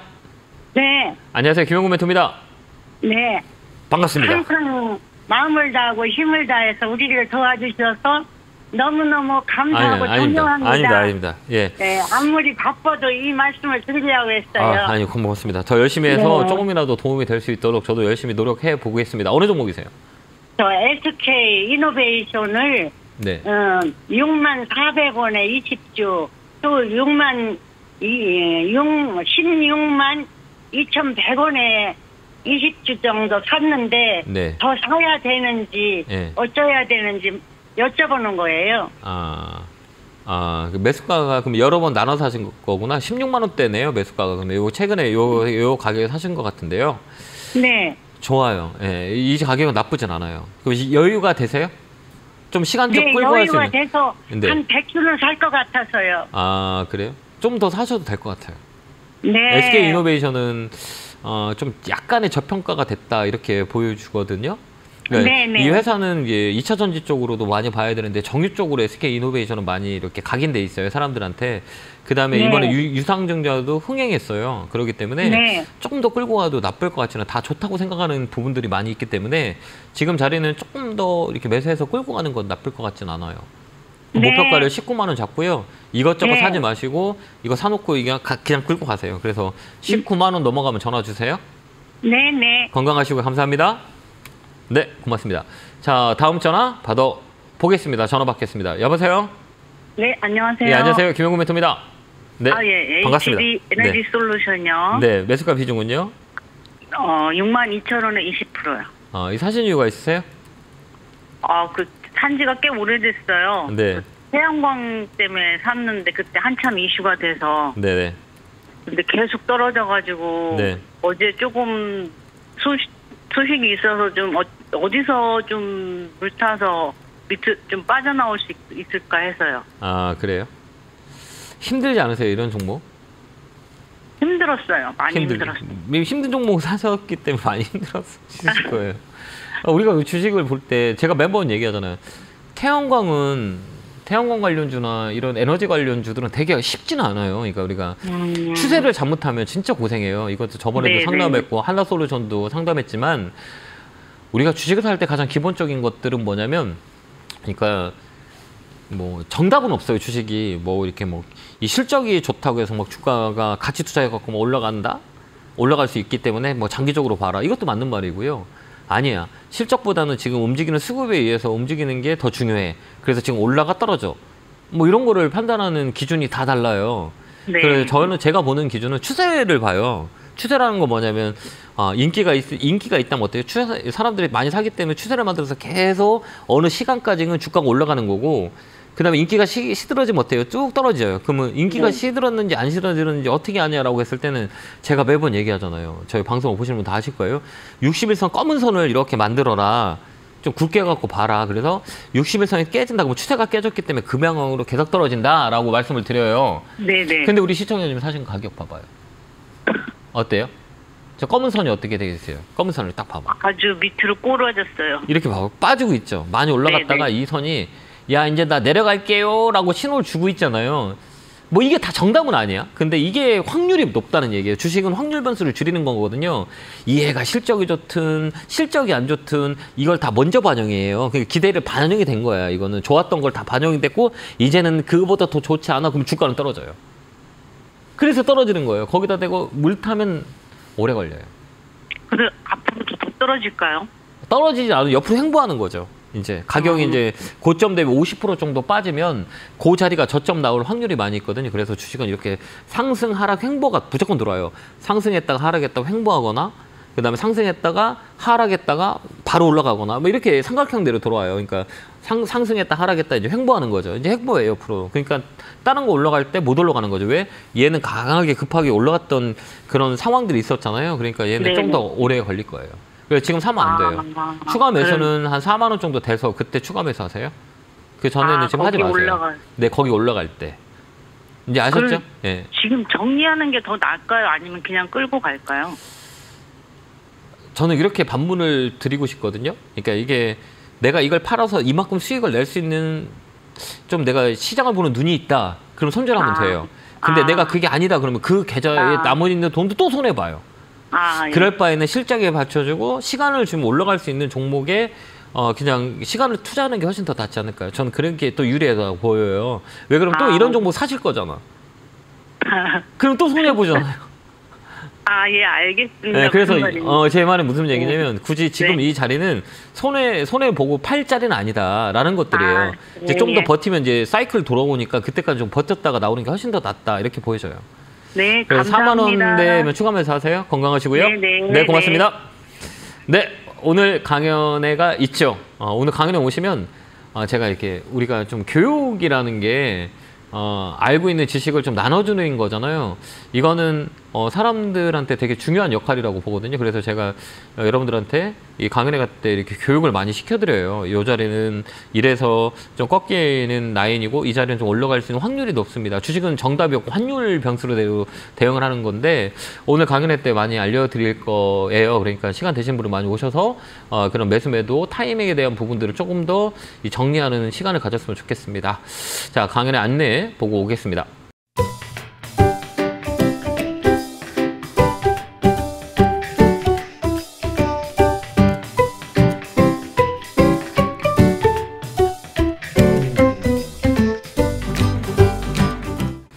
네, 안녕하세요. 김용구 멘토입니다. 네. 반갑습니다. 항상 마음을 다하고 힘을 다해서 우리를 도와주셔서 너무너무 감사하고 존경합니다. 아닙니다. 예. 네, 아무리 바빠도 이 말씀을 드리려고 했어요. 아니, 고맙습니다. 더 열심히 해서 네. 조금이라도 도움이 될 수 있도록 저도 열심히 노력해 보겠습니다. 어느 종목이세요? 저 SK 이노베이션을 네. 64,400원에 20주, 또 16만 2,100원에 20주 정도 샀는데 네. 더 사야 되는지 네. 어쩌야 되는지 여쭤보는 거예요. 그 매수가가 그럼 여러 번 나눠서 사신 거구나. 16만 원대네요, 매수가가. 그럼 요 최근에 요 가격에 사신 것 같은데요. 네. 좋아요. 예, 이 가격은 나쁘진 않아요. 그럼 여유가 되세요? 좀 시간 좀 네, 끌고 할 수 여유가 있는. 돼서 네. 한 100주는 살 것 같아서요. 아, 그래요? 좀 더 사셔도 될 것 같아요. 네. SK 이노베이션은 좀 약간의 저평가가 됐다 이렇게 보여주거든요. 그러니까 네네. 이 회사는 이제 2차 전지 쪽으로도 많이 봐야 되는데 정유 쪽으로 SK 이노베이션은 많이 이렇게 각인돼 있어요, 사람들한테. 그다음에 네. 이번에 유상증자도 흥행했어요. 그렇기 때문에 네. 조금 더 끌고 가도 나쁠 것 같지는 다 좋다고 생각하는 부분들이 많이 있기 때문에 지금 자리는 조금 더 이렇게 매수해서 끌고 가는 건 나쁠 것 같진 않아요. 네. 목표가를 19만 원 잡고요. 이것저것 네. 사지 마시고 이거 사놓고 그냥 끌고 가세요. 그래서 19만 원 넘어가면 전화 주세요. 네네. 건강하시고 감사합니다. 네, 고맙습니다. 자, 다음 전화 받아보겠습니다. 전화 받겠습니다. 여보세요? 네, 안녕하세요. 예, 안녕하세요. 김용구 멘토입니다. 네, 예, 반갑습니다. HB 에너지 네. 솔루션요. 네, 매수가 비중은요? 62,000원에 20%요. 이 사신 이유가 있으세요? 산지가 꽤 오래됐어요. 네, 태양광 때문에 샀는데 그때 한참 이슈가 돼서 네. 근데 계속 떨어져가지고 네. 어제 조금 소식이 있어서 좀 어디서 좀 물타서 밑에 좀 빠져나올 수 있을까 해서요. 아, 그래요? 힘들지 않으세요, 이런 종목? 힘들었어요. 많이 힘들었어요. 힘든 종목 사셨기 때문에 많이 힘들었을 거예요. 우리가 주식을 볼 때 제가 매번 얘기하잖아요. 태양광 관련주나 이런 에너지 관련주들은 되게 쉽지는 않아요. 그러니까 우리가 추세를 잘못하면 진짜 고생해요. 이것도 저번에도 네, 상담했고 한라솔루션도 상담했지만 우리가 주식을 살 때 가장 기본적인 것들은 뭐냐면 그러니까 뭐 정답은 없어요. 주식이 뭐 이렇게 뭐 이 실적이 좋다고 해서 막 주가가 가치 투자해 갖고 뭐 올라갈 수 있기 때문에 뭐 장기적으로 봐라. 이것도 맞는 말이고요. 아니야. 실적보다는 지금 움직이는 수급에 의해서 움직이는 게 더 중요해. 그래서 지금 올라가 떨어져. 뭐 이런 거를 판단하는 기준이 다 달라요. 네. 그래서 제가 보는 기준은 추세를 봐요. 추세라는 건 뭐냐면 인기가 있다면 어때요? 사람들이 많이 사기 때문에 추세를 만들어서 계속 어느 시간까지는 주가가 올라가는 거고 그다음에 인기가 시들어지면 어때요? 쭉 떨어져요. 그러면 인기가 시들었는지 안 시들었는지 어떻게 아냐라고 했을 때는 제가 매번 얘기하잖아요. 저희 방송을 보시는 분 다 아실 거예요. 61선 검은 선을 이렇게 만들어라. 좀 굵게 갖고 봐라. 그래서 61선이 깨진다. 그러면 추세가 깨졌기 때문에 그 방향으로 계속 떨어진다라고 말씀을 드려요. 네네. 근데 우리 시청자님 사신 가격 봐봐요. 어때요? 저 검은 선이 어떻게 되겠어요? 검은 선을 딱 봐봐. 아주 밑으로 꼬라졌어요. 이렇게 봐봐. 빠지고 있죠. 많이 올라갔다가 이 선이 야 이제 나 내려갈게요 라고 신호를 주고 있잖아요. 뭐 이게 다 정답은 아니야. 근데 이게 확률이 높다는 얘기예요. 주식은 확률 변수를 줄이는 거거든요. 이해가 실적이 좋든 실적이 안 좋든 이걸 다 먼저 반영해요. 기대를 반영이 된 거야. 이거는 좋았던 걸 다 반영이 됐고 이제는 그거보다 더 좋지 않아. 그럼 주가는 떨어져요. 그래서 떨어지는 거예요. 거기다 대고 물 타면 오래 걸려요. 그래서 떨어질까요? 떨어지지 않아도 옆으로 횡보하는 거죠. 이제 가격이 이제 고점 대비 50% 정도 빠지면 그 자리가 저점 나올 확률이 많이 있거든요. 그래서 주식은 이렇게 상승, 하락, 횡보가 무조건 들어와요. 상승했다가 하락했다가 횡보하거나 그다음에 상승했다가 하락했다가 바로 올라가거나 뭐 이렇게 삼각형대로 돌아와요. 그러니까 상승했다 하락했다 이제 횡보하는 거죠. 이제 횡보예요, 옆으로. 그러니까 다른 거 올라갈 때 못 올라가는 거죠. 왜? 얘는 강하게 급하게 올라갔던 그런 상황들이 있었잖아요. 그러니까 얘는 좀 더 오래 걸릴 거예요. 그래서 지금 사면 안 돼요. 추가 매수는 한 4만 원 정도 돼서 그때 추가 매수하세요. 그 전에는 지금 하지 마세요. 네, 거기 올라갈 때. 이제 아셨죠? 예. 지금 정리하는 게 더 나을까요? 아니면 그냥 끌고 갈까요? 저는 이렇게 반문을 드리고 싶거든요. 그러니까 이게 내가 이걸 팔아서 이만큼 수익을 낼 수 있는 좀 내가 시장을 보는 눈이 있다. 그럼 손절하면 돼요. 근데 내가 그게 아니다 그러면 그 계좌에 나머지 있는 돈도 또 손해봐요. 예. 그럴 바에는 실적에 받쳐주고 시간을 주면 올라갈 수 있는 종목에 그냥 시간을 투자하는 게 훨씬 더 낫지 않을까요? 저는 그런 게 또 유리하다고 보여요. 왜 그러면 또 이런 종목 사실 거잖아. 그럼 또 손해보잖아요. 예, 알겠습니다. 네, 그래서 제 말은 무슨 얘기냐면 굳이 지금 이 자리는 손해 보고 팔 자리는 아니다라는 것들이에요. 이제 좀 더 버티면 이제 사이클 돌아오니까 그때까지 좀 버텼다가 나오는 게 훨씬 더 낫다 이렇게 보여져요. 네, 그래서 감사합니다. 4만 원대면 추가 매수하세요. 건강하시고요. 네, 고맙습니다. 네, 오늘 강연회가 있죠. 오늘 강연회 오시면 제가 이렇게 우리가 좀 교육이라는 게 알고 있는 지식을 좀 나눠주는 거잖아요. 이거는 사람들한테 되게 중요한 역할이라고 보거든요. 그래서 제가 여러분들한테 이 강연회 갈 때 이렇게 교육을 많이 시켜드려요. 이 자리는 이래서 좀 꺾이는 라인이고 이 자리는 좀 올라갈 수 있는 확률이 높습니다. 주식은 정답이 없고 환율 변수로 대응을 하는 건데 오늘 강연회 때 많이 알려드릴 거예요. 그러니까 시간 되신 분은 많이 오셔서 그런 매수 타이밍에 대한 부분들을 조금 더 정리하는 시간을 가졌으면 좋겠습니다. 자, 강연회 안내 보고 오겠습니다.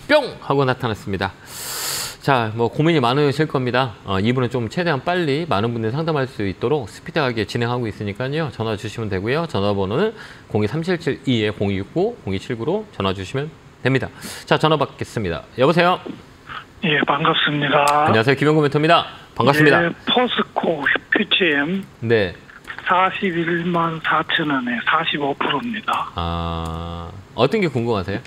뿅! 하고 나타났습니다. 자, 뭐 고민이 많으실 겁니다. 이분은 좀 최대한 빨리 많은 분들 상담할 수 있도록 스피드하게 진행하고 있으니까요. 전화 주시면 되고요. 전화번호는 02-3772-0269-0279로 전화 주시면 됩니다. 자, 전화 받겠습니다. 여보세요? 예, 반갑습니다. 안녕하세요. 김영구 멘토입니다. 반갑습니다. 예, 포스코 PGM. 네. 41만 4천 원에 45%입니다. 어떤 게 궁금하세요?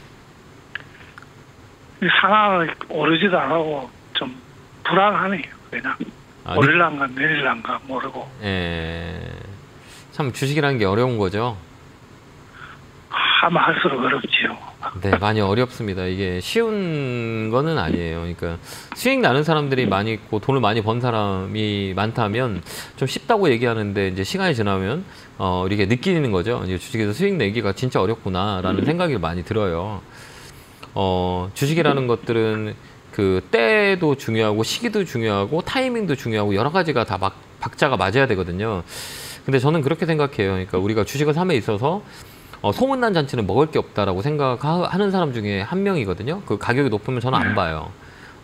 상황을 오르지도 안 하고 좀 불안하네요. 그냥 오를란가 내릴란가 모르고. 참 주식이라는 게 어려운 거죠. 하면 할수록 어렵지요. 네, 많이 어렵습니다. 이게 쉬운 거는 아니에요. 그러니까 수익 나는 사람들이 많이 있고 돈을 많이 번 사람이 많다면 좀 쉽다고 얘기하는데 이제 시간이 지나면 이렇게 느끼는 거죠. 이제 주식에서 수익 내기가 진짜 어렵구나라는 생각이 많이 들어요. 주식이라는 것들은 그 때도 중요하고 시기도 중요하고 타이밍도 중요하고 여러 가지가 다 박자가 맞아야 되거든요. 근데 저는 그렇게 생각해요. 그러니까 우리가 주식을 삼에 있어서 소문난 잔치는 먹을 게 없다라고 생각하는 사람 중에 한 명이거든요. 그 가격이 높으면 저는 안 봐요.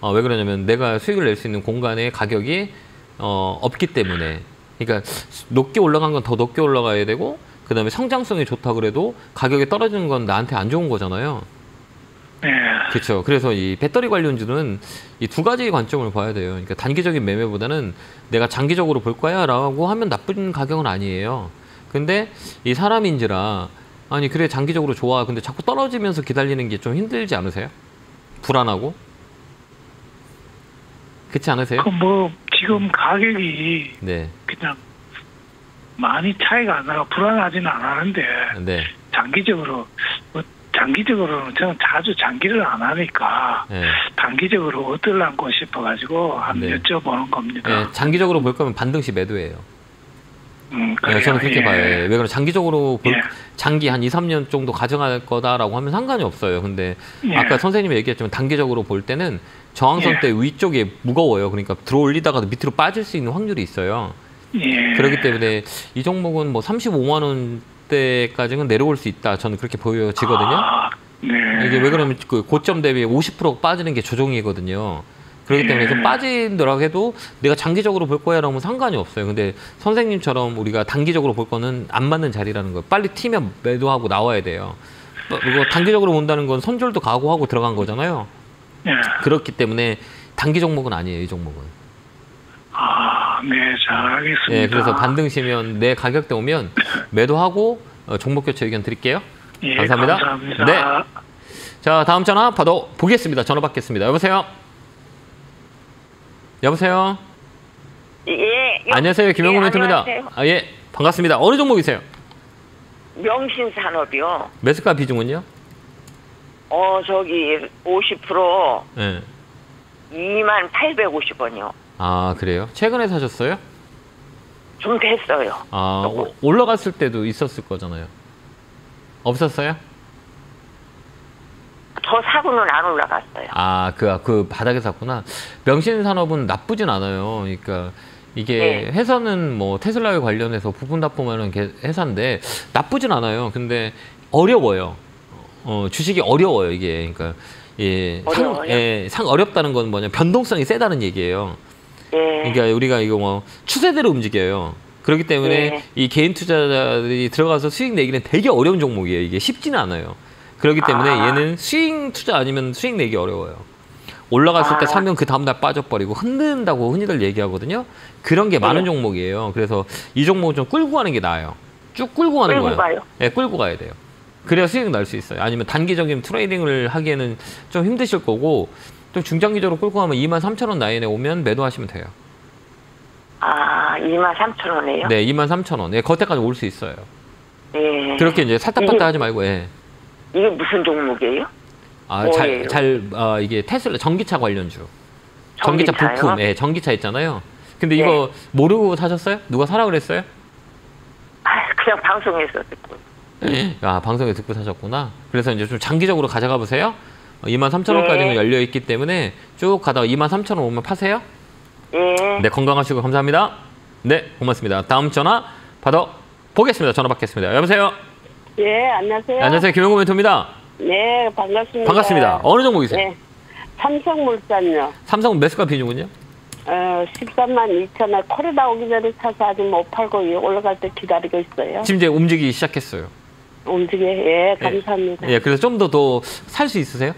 왜 그러냐면 내가 수익을 낼 수 있는 공간에 가격이 없기 때문에. 그러니까 높게 올라간 건 더 높게 올라가야 되고 그 다음에 성장성이 좋다 그래도 가격이 떨어지는 건 나한테 안 좋은 거잖아요. 그렇죠. 그래서 이 배터리 관련주는 이 두 가지 관점을 봐야 돼요. 그러니까 단기적인 매매보다는 내가 장기적으로 볼 거야 라고 하면 나쁜 가격은 아니에요. 근데 이 사람인지라 아니 그래 장기적으로 좋아. 근데 자꾸 떨어지면서 기다리는 게 좀 힘들지 않으세요? 불안하고? 그렇지 않으세요? 뭐 지금 가격이 그냥 많이 차이가 안 나고 불안하지는 않았는데 장기적으로는 저는 자주 장기를 안 하니까 단기적으로 어떨란고 싶어가지고 한번 여쭤보는 겁니다. 장기적으로 볼 거면 반등시 매도예요. 저는 그렇게 봐요. 왜 그러면 장기적으로 장기 한 2, 3년 정도 가정할 거다라고 하면 상관이 없어요. 근데 아까 선생님이 얘기했지만 단기적으로 볼 때는 저항선 때 위쪽에 무거워요. 그러니까 들어올리다가도 밑으로 빠질 수 있는 확률이 있어요. 그렇기 때문에 이 종목은 뭐 35만 원 때까지는 내려올 수 있다. 저는 그렇게 보여지거든요. 이게 왜 그러면 그 고점 대비 50% 빠지는 게 조정이거든요. 그렇기 때문에 좀 빠지더라도 해도 내가 장기적으로 볼 거야 라면 상관이 없어요. 근데 선생님처럼 우리가 단기적으로 볼 거는 안 맞는 자리라는 거예요. 빨리 튀면 매도하고 나와야 돼요. 이거 단기적으로 본다는 건 손절도 각오하고 들어간 거잖아요. 예. 그렇기 때문에 단기 종목은 아니에요, 이 종목은. 네, 잘 알겠습니다. 예, 그래서 반등시면 내 가격대 오면 매도하고 종목 교체 의견 드릴게요. 예, 감사합니다. 감사합니다. 네. 자, 다음 전화 받아 보겠습니다. 전화 받겠습니다. 여보세요? 여보세요? 예. 안녕하세요. 김영구 멘토입니다. 아, 예. 반갑습니다. 어느 종목이세요? 명신산업이요. 매수가 비중은요? 저기 50% 예. 2850원이요. 아, 그래요? 최근에 사셨어요? 좀 됐어요. 아, 올라갔을 때도 있었을 거잖아요. 없었어요? 더 사고는 안 올라갔어요. 아, 그 바닥에 샀구나. 명신산업은 나쁘진 않아요. 그러니까 이게 네. 회사는 뭐 테슬라에 관련해서 부품 납품하는 회사인데 나쁘진 않아요. 근데 어려워요. 주식이 어려워요, 이게. 그러니까 예, 상 어렵다는 건 뭐냐? 변동성이 세다는 얘기예요. 예. 그러니까 우리가 이거 뭐 추세대로 움직여요. 그렇기 때문에 예. 이 개인 투자자들이 들어가서 수익 내기는 되게 어려운 종목이에요. 이게 쉽지는 않아요. 그렇기 때문에 얘는 수익 투자 아니면 수익 내기 어려워요. 올라갔을 때 사면 그 다음날 빠져버리고 흔든다고 흔히들 얘기하거든요. 그런 게 많은 종목이에요. 그래서 이 종목은 좀 끌고 가는 게 나아요. 쭉 끌고 가는 거예요. 가요? 네, 끌고 가야 돼요. 그래야 수익 날 수 있어요. 아니면 단기적인 트레이딩을 하기에는 좀 힘드실 거고 또 중장기적으로 끌고 가면 23,000원 라인에 오면 매도하시면 돼요. 23,000원이에요? 네, 23,000원. 네, 겉에까지 올 수 있어요. 예. 그렇게 이제 살딱팔딱 하지 말고, 예. 이게 무슨 종목이에요? 이게 테슬라 전기차 관련주. 전기차 전기차요? 부품, 예, 전기차 있잖아요. 근데 이거 모르고 사셨어요? 누가 사라 그랬어요? 그냥 방송에서 듣고. 아, 방송에 듣고 사셨구나. 그래서 이제 좀 장기적으로 가져가 보세요. 23,000원까지는 열려 있기 때문에 쭉 가다가 23,000원 오면 파세요. 예. 네, 건강하시고 감사합니다. 네, 고맙습니다. 다음 전화 받아 보겠습니다. 전화 받겠습니다. 여보세요? 예, 안녕하세요. 안녕하세요. 김영구 멘토입니다. 네, 반갑습니다. 반갑습니다. 어느 종목이세요? 네. 삼성물산요. 삼성 매수가 비중은요? 13만 2천원. 코로나 오기 전에 사서 아직 못 팔고 올라갈 때 기다리고 있어요. 지금 이제 움직이기 시작했어요. 예, 감사합니다. 예, 그래서 좀 더 살 수 있으세요?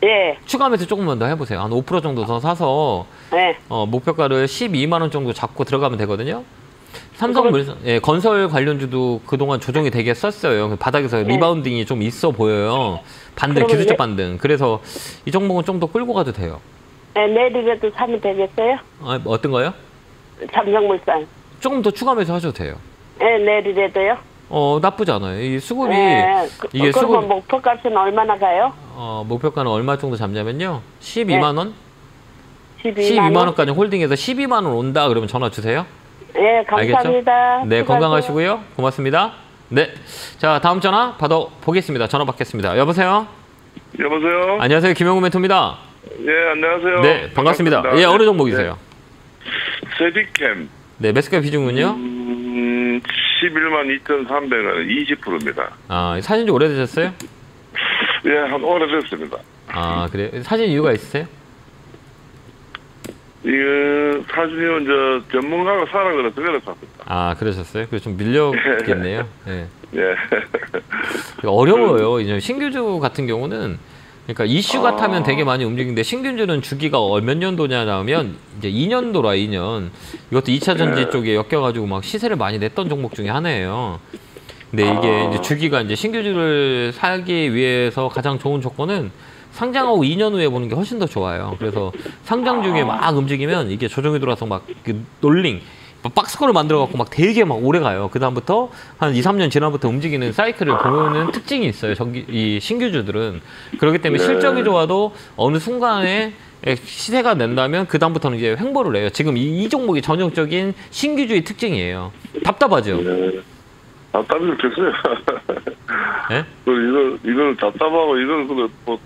예. 추가 매수 조금만 더 해보세요. 한 5% 정도 더 사서 네. 목표가를 12만 원 정도 잡고 들어가면 되거든요. 삼성물산, 예, 건설 관련주도 그동안 조정이 되게 썼어요. 바닥에서 리바운딩이 좀 있어 보여요. 반등, 기술적 반등. 그래서 이 종목은 좀 더 끌고 가도 돼요. 네, 내일이라도 사면 되겠어요? 어떤 거요? 삼성물산. 조금 더 추가 매수 하셔도 돼요. 네, 내일이라도요? 나쁘지 않아요. 이 수급이 이게 그러면 목표값은 얼마나 가요? 목표가는 얼마 정도 잡냐면요. 12만 원? 12만 원까지 홀딩해서 12만 원 온다 그러면 전화 주세요. 네, 감사합니다. 알겠죠? 네, 건강하시고요. 고맙습니다. 네. 자, 다음 전화 받아 보겠습니다. 전화 받겠습니다. 여보세요? 여보세요? 안녕하세요. 김영구 멘토입니다. 예, 안녕하세요. 네, 반갑습니다. 예, 어느 종목이세요? 세디캠. 네, 매수가 비중은요? 11만 2,300원, 20%입니다. 아, 사신 지 오래되셨어요? 예, 한 오래됐습니다. 아, 그래요? 사신 이유가 있으세요? 이거 사진은 전문가가 사라 그래서 샀습니다. 아, 그러셨어요? 그래서 좀 밀렸겠네요. 예. 예. 어려워요. 이제 신규주 같은 경우는 그러니까 이슈가 타면 되게 많이 움직이는데 신규주는 주기가 몇 년도냐면 이제 2년도라 2년. 이것도 2차 전지 쪽에 엮여가지고 막 시세를 많이 냈던 종목 중에 하나예요. 근데 이게 이제 주기가 이제 신규주를 사기 위해서 가장 좋은 조건은 상장하고 2년 후에 보는 게 훨씬 더 좋아요. 그래서 상장 중에 막 움직이면 이게 조정이 들어와서 막 롤링, 박스권을 만들어갖고 막 되게 막 오래 가요. 그다음부터 한 2, 3년 지나부터 움직이는 사이클을 보는 특징이 있어요. 이 신규주들은. 그렇기 때문에 실적이 좋아도 어느 순간에 시세가 낸다면 그다음부터는 이제 횡보를 해요. 지금 이 종목이 전형적인 신규주의 특징이에요. 답답하죠? 답답이 좋겠어요. 예? 이걸 답답하고 이걸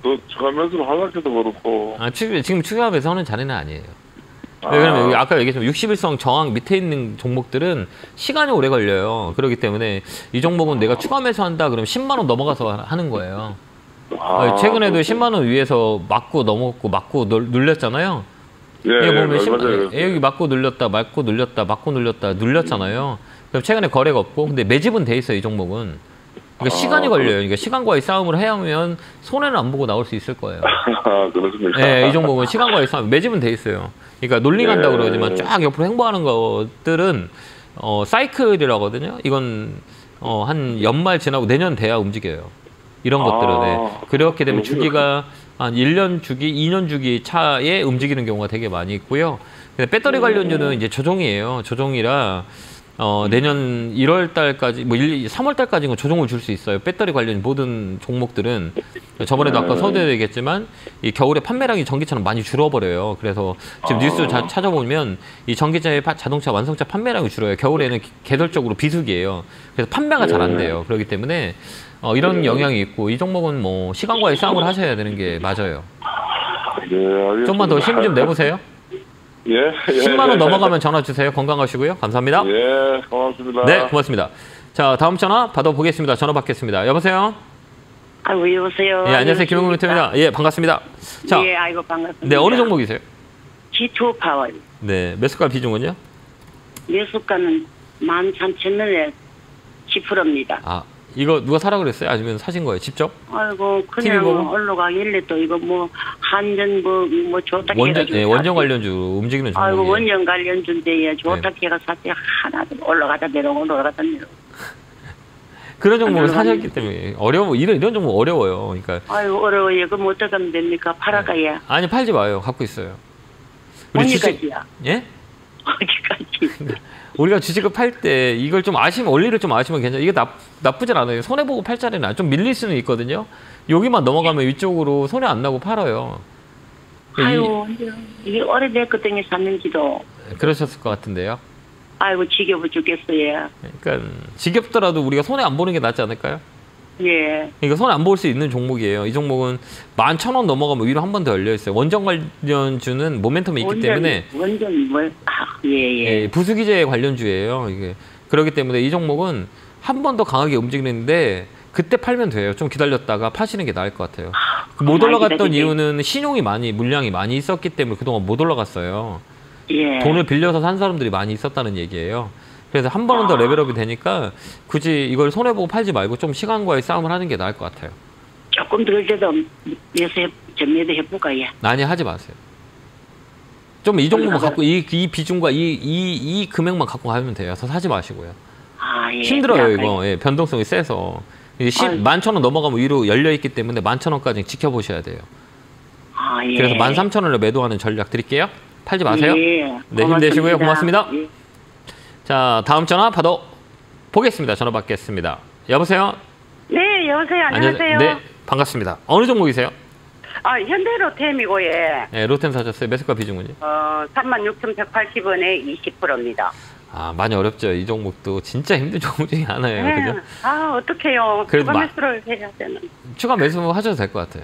또 추가 매수를 하려고 해도 그렇고. 지금 추가 매수 하는 자리는 아니에요. 왜냐면 여기 아까 얘기했지만 60일선 저항 밑에 있는 종목들은 시간이 오래 걸려요. 그렇기 때문에 이 종목은 내가 추가 매수한다 그러면 10만 원 넘어가서 하는 거예요. 최근에도 10만 원 위에서 맞고 넘었고 맞고 눌렸잖아요. 예, 여기 보면 맞아요. 여기 맞고 눌렸다, 맞고 눌렸다, 맞고 눌렸다, 눌렸잖아요. 그럼 최근에 거래가 없고, 근데 매집은 돼 있어요, 이 종목은. 그러니까 시간이 걸려요. 그러니까 시간과의 싸움을 해야 하면 손해는 안 보고 나올 수 있을 거예요. 그렇습니까? 네, 이 종목은 시간과의 싸움, 매집은 돼 있어요. 그러니까 논링한다고 그러지만 쫙 옆으로 횡보하는 것들은 사이클이라거든요. 이건 한 연말 지나고 내년 돼야 움직여요. 이런 것들은. 네. 그렇게 되면 주기가 한 1년 주기, 2년 주기 차에 움직이는 경우가 되게 많이 있고요. 근데 배터리 관련주는 이제 조정이에요. 조정이라 내년 1월 달까지, 3월 달까지는 조정을 줄 수 있어요. 배터리 관련 모든 종목들은. 저번에도 아까 서두에 얘기했지만, 이 겨울에 판매량이 전기차는 많이 줄어버려요. 그래서 지금 뉴스 찾아보면, 이 전기차의 자동차 완성차 판매량이 줄어요. 겨울에는 계절적으로 비수기예요. 그래서 판매가 잘 안 돼요. 그렇기 때문에, 이런 영향이 있고, 이 종목은 뭐, 시간과의 싸움을 하셔야 되는 게 맞아요. 네, 좀만 더 힘 좀 내보세요. 예. 10만 원 넘어가면 전화 주세요. 건강하시고요. 감사합니다. 예, 고맙습니다. 네, 고맙습니다. 자, 다음 전화 받아보겠습니다. 전화 받겠습니다. 여보세요? 아이고, 여보세요. 예, 안녕하세요. 김영문 리터입니다. 예, 반갑습니다. 자, 예, 아이고, 반갑습니다. 네, 어느 종목이세요? G2 파월. 네, 매수가 비중은요? 매수가는 13,000원에 10%입니다. 아, 이거 누가 사라 그랬어요? 아니면 사신 거예요? 직접? 아이고, 그냥 올라가길래 또 이거 뭐, 한전 뭐 좋다 원전 관련주 움직이는 종목이에요. 아이고, 원전 관련주인데, 좋다 해가 샀지. 하나도 올라가다 내려오고, 올라가다 내려오고. 그런 종목을 사셨기 때문에 이런 종목 어려워요. 그러니까. 아이고, 어려워요. 그럼 어떻게 하면 됩니까? 팔아가야. 아니, 팔지 마요. 갖고 있어요. 언제까지야? 예? 어디까지? 우리가 주식을 팔 때 이걸 좀 아시면, 원리를 좀 아시면 괜찮아요. 이게 나쁘진 않아요. 손해보고 팔 자리는 좀 밀릴 수는 있거든요. 여기만 넘어가면 위쪽으로 손해 안 나고 팔아요. 아유, 이게 오래됐거든요, 샀는지도. 그러셨을 것 같은데요. 아이고, 지겨워 죽겠어요. 그러니까 지겹더라도 우리가 손해 안 보는 게 낫지 않을까요? 예. 그러니까 손해 안 볼 수 있는 종목이에요. 이 종목은 11,000원 넘어가면 위로 한 번 더 열려 있어요. 원전 관련주는 모멘텀이 있기 때문에. 원전 예. 부수기재 관련주예요. 이게 그렇기 때문에 이 종목은 한 번 더 강하게 움직이는데 그때 팔면 돼요. 좀 기다렸다가 파시는 게 나을 것 같아요. 못 올라갔던 이유는 물량이 많이 있었기 때문에 그동안 못 올라갔어요. 예. 돈을 빌려서 산 사람들이 많이 있었다는 얘기예요. 그래서 한 번은 더 레벨업이 되니까 굳이 이걸 손해보고 팔지 말고 좀 시간과의 싸움을 하는 게 나을 것 같아요. 조금 덜 때도 매도해볼까, 예. 아니, 하지 마세요. 좀 이 종목만 갖고, 이 비중과 이 금액만 갖고 가면 돼요. 더 사지 마시고요. 아, 예. 힘들어요, 이거. 예, 변동성이 세서. 11,000원 넘어가면 위로 열려있기 때문에 11,000원까지 지켜보셔야 돼요. 아, 예. 그래서 13,000원을 매도하는 전략 드릴게요. 팔지 마세요. 예. 네, 힘내시고요. 고맙습니다. 예. 자, 다음 전화 받아보겠습니다. 전화 받겠습니다. 여보세요? 네, 여보세요. 안녕하세요. 네, 반갑습니다. 어느 종목이세요? 현대로템이고, 예. 네, 로템 사셨어요. 매수가 비중은요? 36,180원에 20%입니다. 아, 많이 어렵죠. 이 종목도 진짜 힘든 종목 중에 하나예요. 네. 그죠? 아, 어떡해요. 그래도 추가 매수를 해야 되는. 추가 매수 하셔도 될 것 같아요.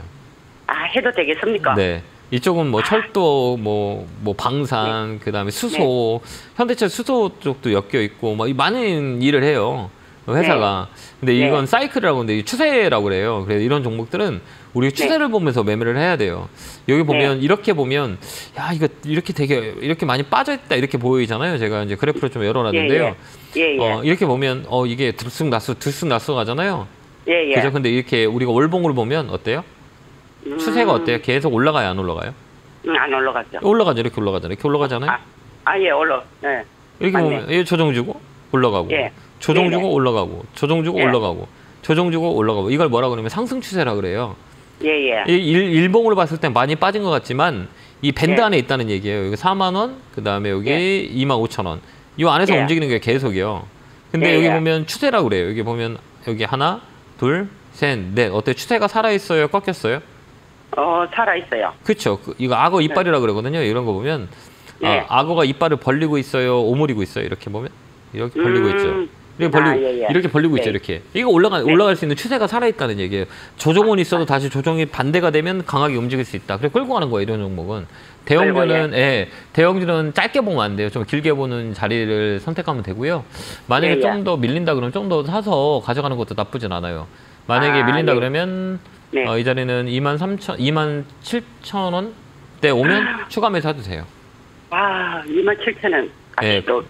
아, 해도 되겠습니까? 네. 이쪽은 뭐 철도, 뭐 방산, 그다음에 수소, 현대차 수소 쪽도 엮여 있고, 뭐 많은 일을 해요. 회사가. 근데 이건 사이클이라고 하는데 추세라고 그래요. 그래서 이런 종목들은 우리 추세를 보면서 매매를 해야 돼요. 여기 보면 이렇게 보면 야, 이거 이렇게 많이 빠져 있다 이렇게 보이잖아요. 제가 이제 그래프를 좀 열어놨는데요. 이렇게 보면 이게 들쑥날쑥 가잖아요. 그죠? 근데 이렇게 우리가 월봉으로 보면 어때요? 추세가 어때요? 계속 올라가요, 안 올라가요? 안 올라갔죠. 올라가죠. 이렇게 올라가잖아요. 이렇게 올라가잖아요. 예, 네. 이렇게 보면 조정 주고 올라가고, 조정 주고 올라가고, 조정 주고 올라가고, 조정 주고 올라가고. 이걸 뭐라 그러면 상승 추세라 그래요. 일봉으로 봤을 땐 많이 빠진 것 같지만 이 밴드 안에 있다는 얘기예요. 여기 4만 원, 그다음에 여기 25,000원. 이 안에서 움직이는 게 계속이요. 근데 여기 보면 추세라고 그래요. 여기 보면 여기 하나, 둘, 셋, 넷. 어때? 추세가 살아있어요? 꺾였어요? 살아있어요. 그렇죠. 이거 악어 이빨이라고 그러거든요. 이런 거 보면 악어가 이빨을 벌리고 있어요? 오므리고 있어요? 이렇게 보면 이렇게 벌리고 있죠. 이렇게 벌리고 있죠. 이렇게. 이거 올라갈 수 있는 추세가 살아있다는 얘기예요. 조정은 있어도 다시 조정이 반대가 되면 강하게 움직일 수 있다. 그래 끌고 가는 거예요. 이런 종목은. 대형주는 짧게 보면 안 돼요. 좀 길게 보는 자리를 선택하면 되고요. 만약에 좀 더 밀린다 그러면 좀 더 사서 가져가는 것도 나쁘진 않아요. 만약에 밀린다 그러면 네. 이 자리는 27,000원대 오면 추가 매수해도 돼요. 27,000원. 예. 또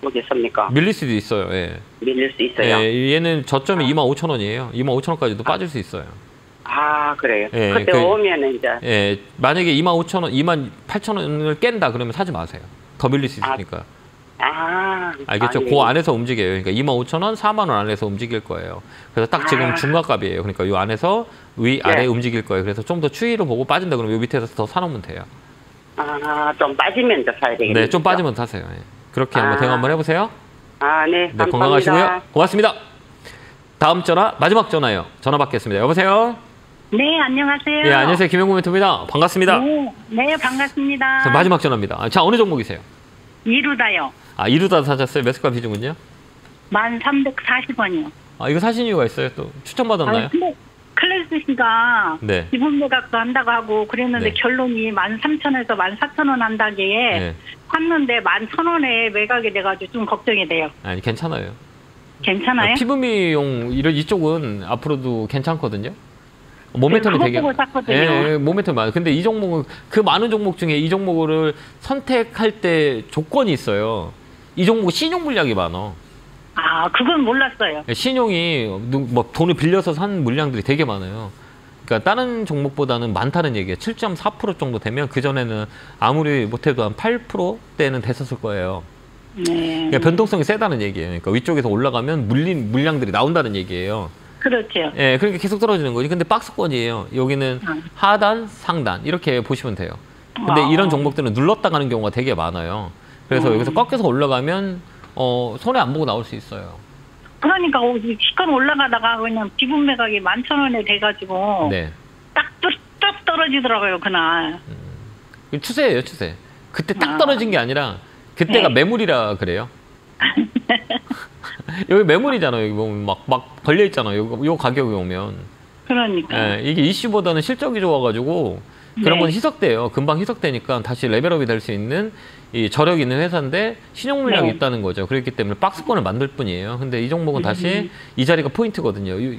보겠습니까? 밀릴 수도 있어요. 예. 밀릴 수 있어요. 예, 얘는 저점이 25,000원이에요. 25,000원까지도 빠질 수 있어요. 그래요. 예, 그때 오면은 이제. 예, 만약에 25,000원, 28,000원을 깬다 그러면 사지 마세요. 더 밀릴 수 있으니까. 알겠죠? 그 안에서 움직여요. 그러니까 25,000원, 4만 원 안에서 움직일 거예요. 그래서 딱 지금 중간값이에요. 그러니까 이 안에서 위, 아래 움직일 거예요. 그래서 좀 더 추이로 보고 빠진다 그러면 이 밑에서 더 사놓으면 돼요. 좀 빠지면 더 사야 되겠네요. 네, 좀 빠지면 사세요. 예. 그렇게 한번 대응 한번 해보세요. 네, 네, 건강하시고요. 고맙습니다. 다음 전화, 마지막 전화요. 전화 받겠습니다. 여보세요? 네, 안녕하세요. 예, 안녕하세요. 김영구 멘토입니다. 반갑습니다. 네, 반갑습니다. 자, 마지막 전화입니다. 자, 어느 종목이세요? 이루다요. 이루다 사셨어요? 매수가 비중은요? 1,340원이요. 이거 사신 이유가 있어요? 또 추천받았나요? 클래스 씨가 네. 기본 매각도 한다고 하고 그랬는데 네. 결론이 13,000원에서 14,000원 한다기에 네. 샀는데 11,000원에 매각이 돼가지고 좀 걱정이 돼요. 아니, 괜찮아요. 괜찮아요? 피부미용 이쪽은 앞으로도 괜찮거든요. 모멘텀이 되게 보고 샀거든요. 예, 모멘텀이 많아요. 근데 이 종목은 그 많은 종목 중에 이 종목을 선택할 때 조건이 있어요. 이 종목은 신용 물량이 많아. 그건 몰랐어요. 신용이 뭐 돈을 빌려서 산 물량들이 되게 많아요. 그러니까 다른 종목보다는 많다는 얘기예요. 7.4% 정도 되면 그전에는 아무리 못해도 한 8%대는 됐었을 거예요. 네. 그러니까 변동성이 세다는 얘기예요. 그러니까 위쪽에서 올라가면 물량들이 나온다는 얘기예요. 그렇죠. 예, 그러니까 계속 떨어지는 거지. 근데 박스권이에요. 여기는 하단, 상단 이렇게 보시면 돼요. 근데 이런 종목들은 눌렀다 가는 경우가 되게 많아요. 그래서 여기서 꺾여서 올라가면 손해 안 보고 나올 수 있어요. 그러니까 시간 올라가다가 그냥 기본 매각이 11,000원에 돼가지고 네. 딱 떨어지더라고요 그날. 추세예요, 추세. 그때 딱 떨어진 게 아니라 그때가 매물이라 그래요. 여기 매물이잖아요. 여기 보면 막 걸려 있잖아요. 요 가격이 오면. 그러니까. 예, 이게 이슈보다는 실적이 좋아가지고 그런 건 희석돼요. 금방 희석되니까 다시 레벨업이 될 수 있는 이 저력 있는 회사인데 신용 물량이 있다는 거죠. 그렇기 때문에 박스권을 만들 뿐이에요. 근데 이 종목은 다시 이 자리가 포인트거든요.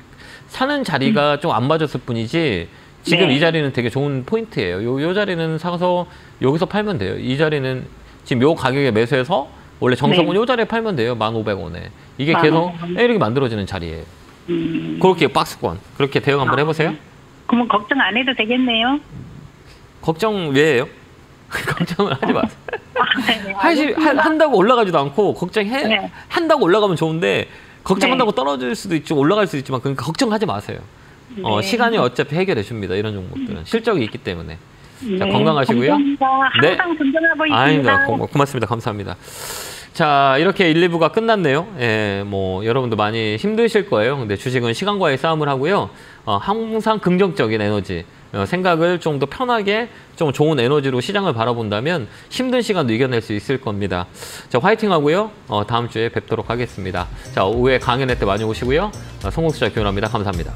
사는 자리가 좀 안 맞았을 뿐이지 지금 이 자리는 되게 좋은 포인트예요. 요 자리는 사서 여기서 팔면 돼요. 이 자리는 지금 요 가격에 매수해서 원래 정성은 요 자리에 팔면 돼요. 1,500원에. 이게 계속 이렇게 만들어지는 자리예요. 그렇게 박스권. 그렇게 대응 한번 해보세요. 그러면 걱정 안 해도 되겠네요. 걱정 왜 해요? 걱정을 하지 마세요. 한다고 올라가지도 않고 한다고 올라가면 좋은데 걱정한다고 떨어질 수도 있고 올라갈 수도 있지만 그러니까 걱정하지 마세요. 시간이 어차피 해결해 줍니다. 이런 종목들은 실적이 있기 때문에. 자, 건강하시고요. 감사합니다. 항상 존경하고 있습니다. 아닙니다. 고맙습니다. 감사합니다. 자, 이렇게 1, 2부가 끝났네요. 예, 뭐 여러분도 많이 힘드실 거예요. 근데 주식은 시간과의 싸움을 하고요. 항상 긍정적인 에너지, 생각을 좀 더 편하게 좀 좋은 에너지로 시장을 바라본다면 힘든 시간도 이겨낼 수 있을 겁니다. 자, 화이팅 하고요. 다음 주에 뵙도록 하겠습니다. 자, 오후에 강연회 때 많이 오시고요. 송국수자 기원합니다. 감사합니다.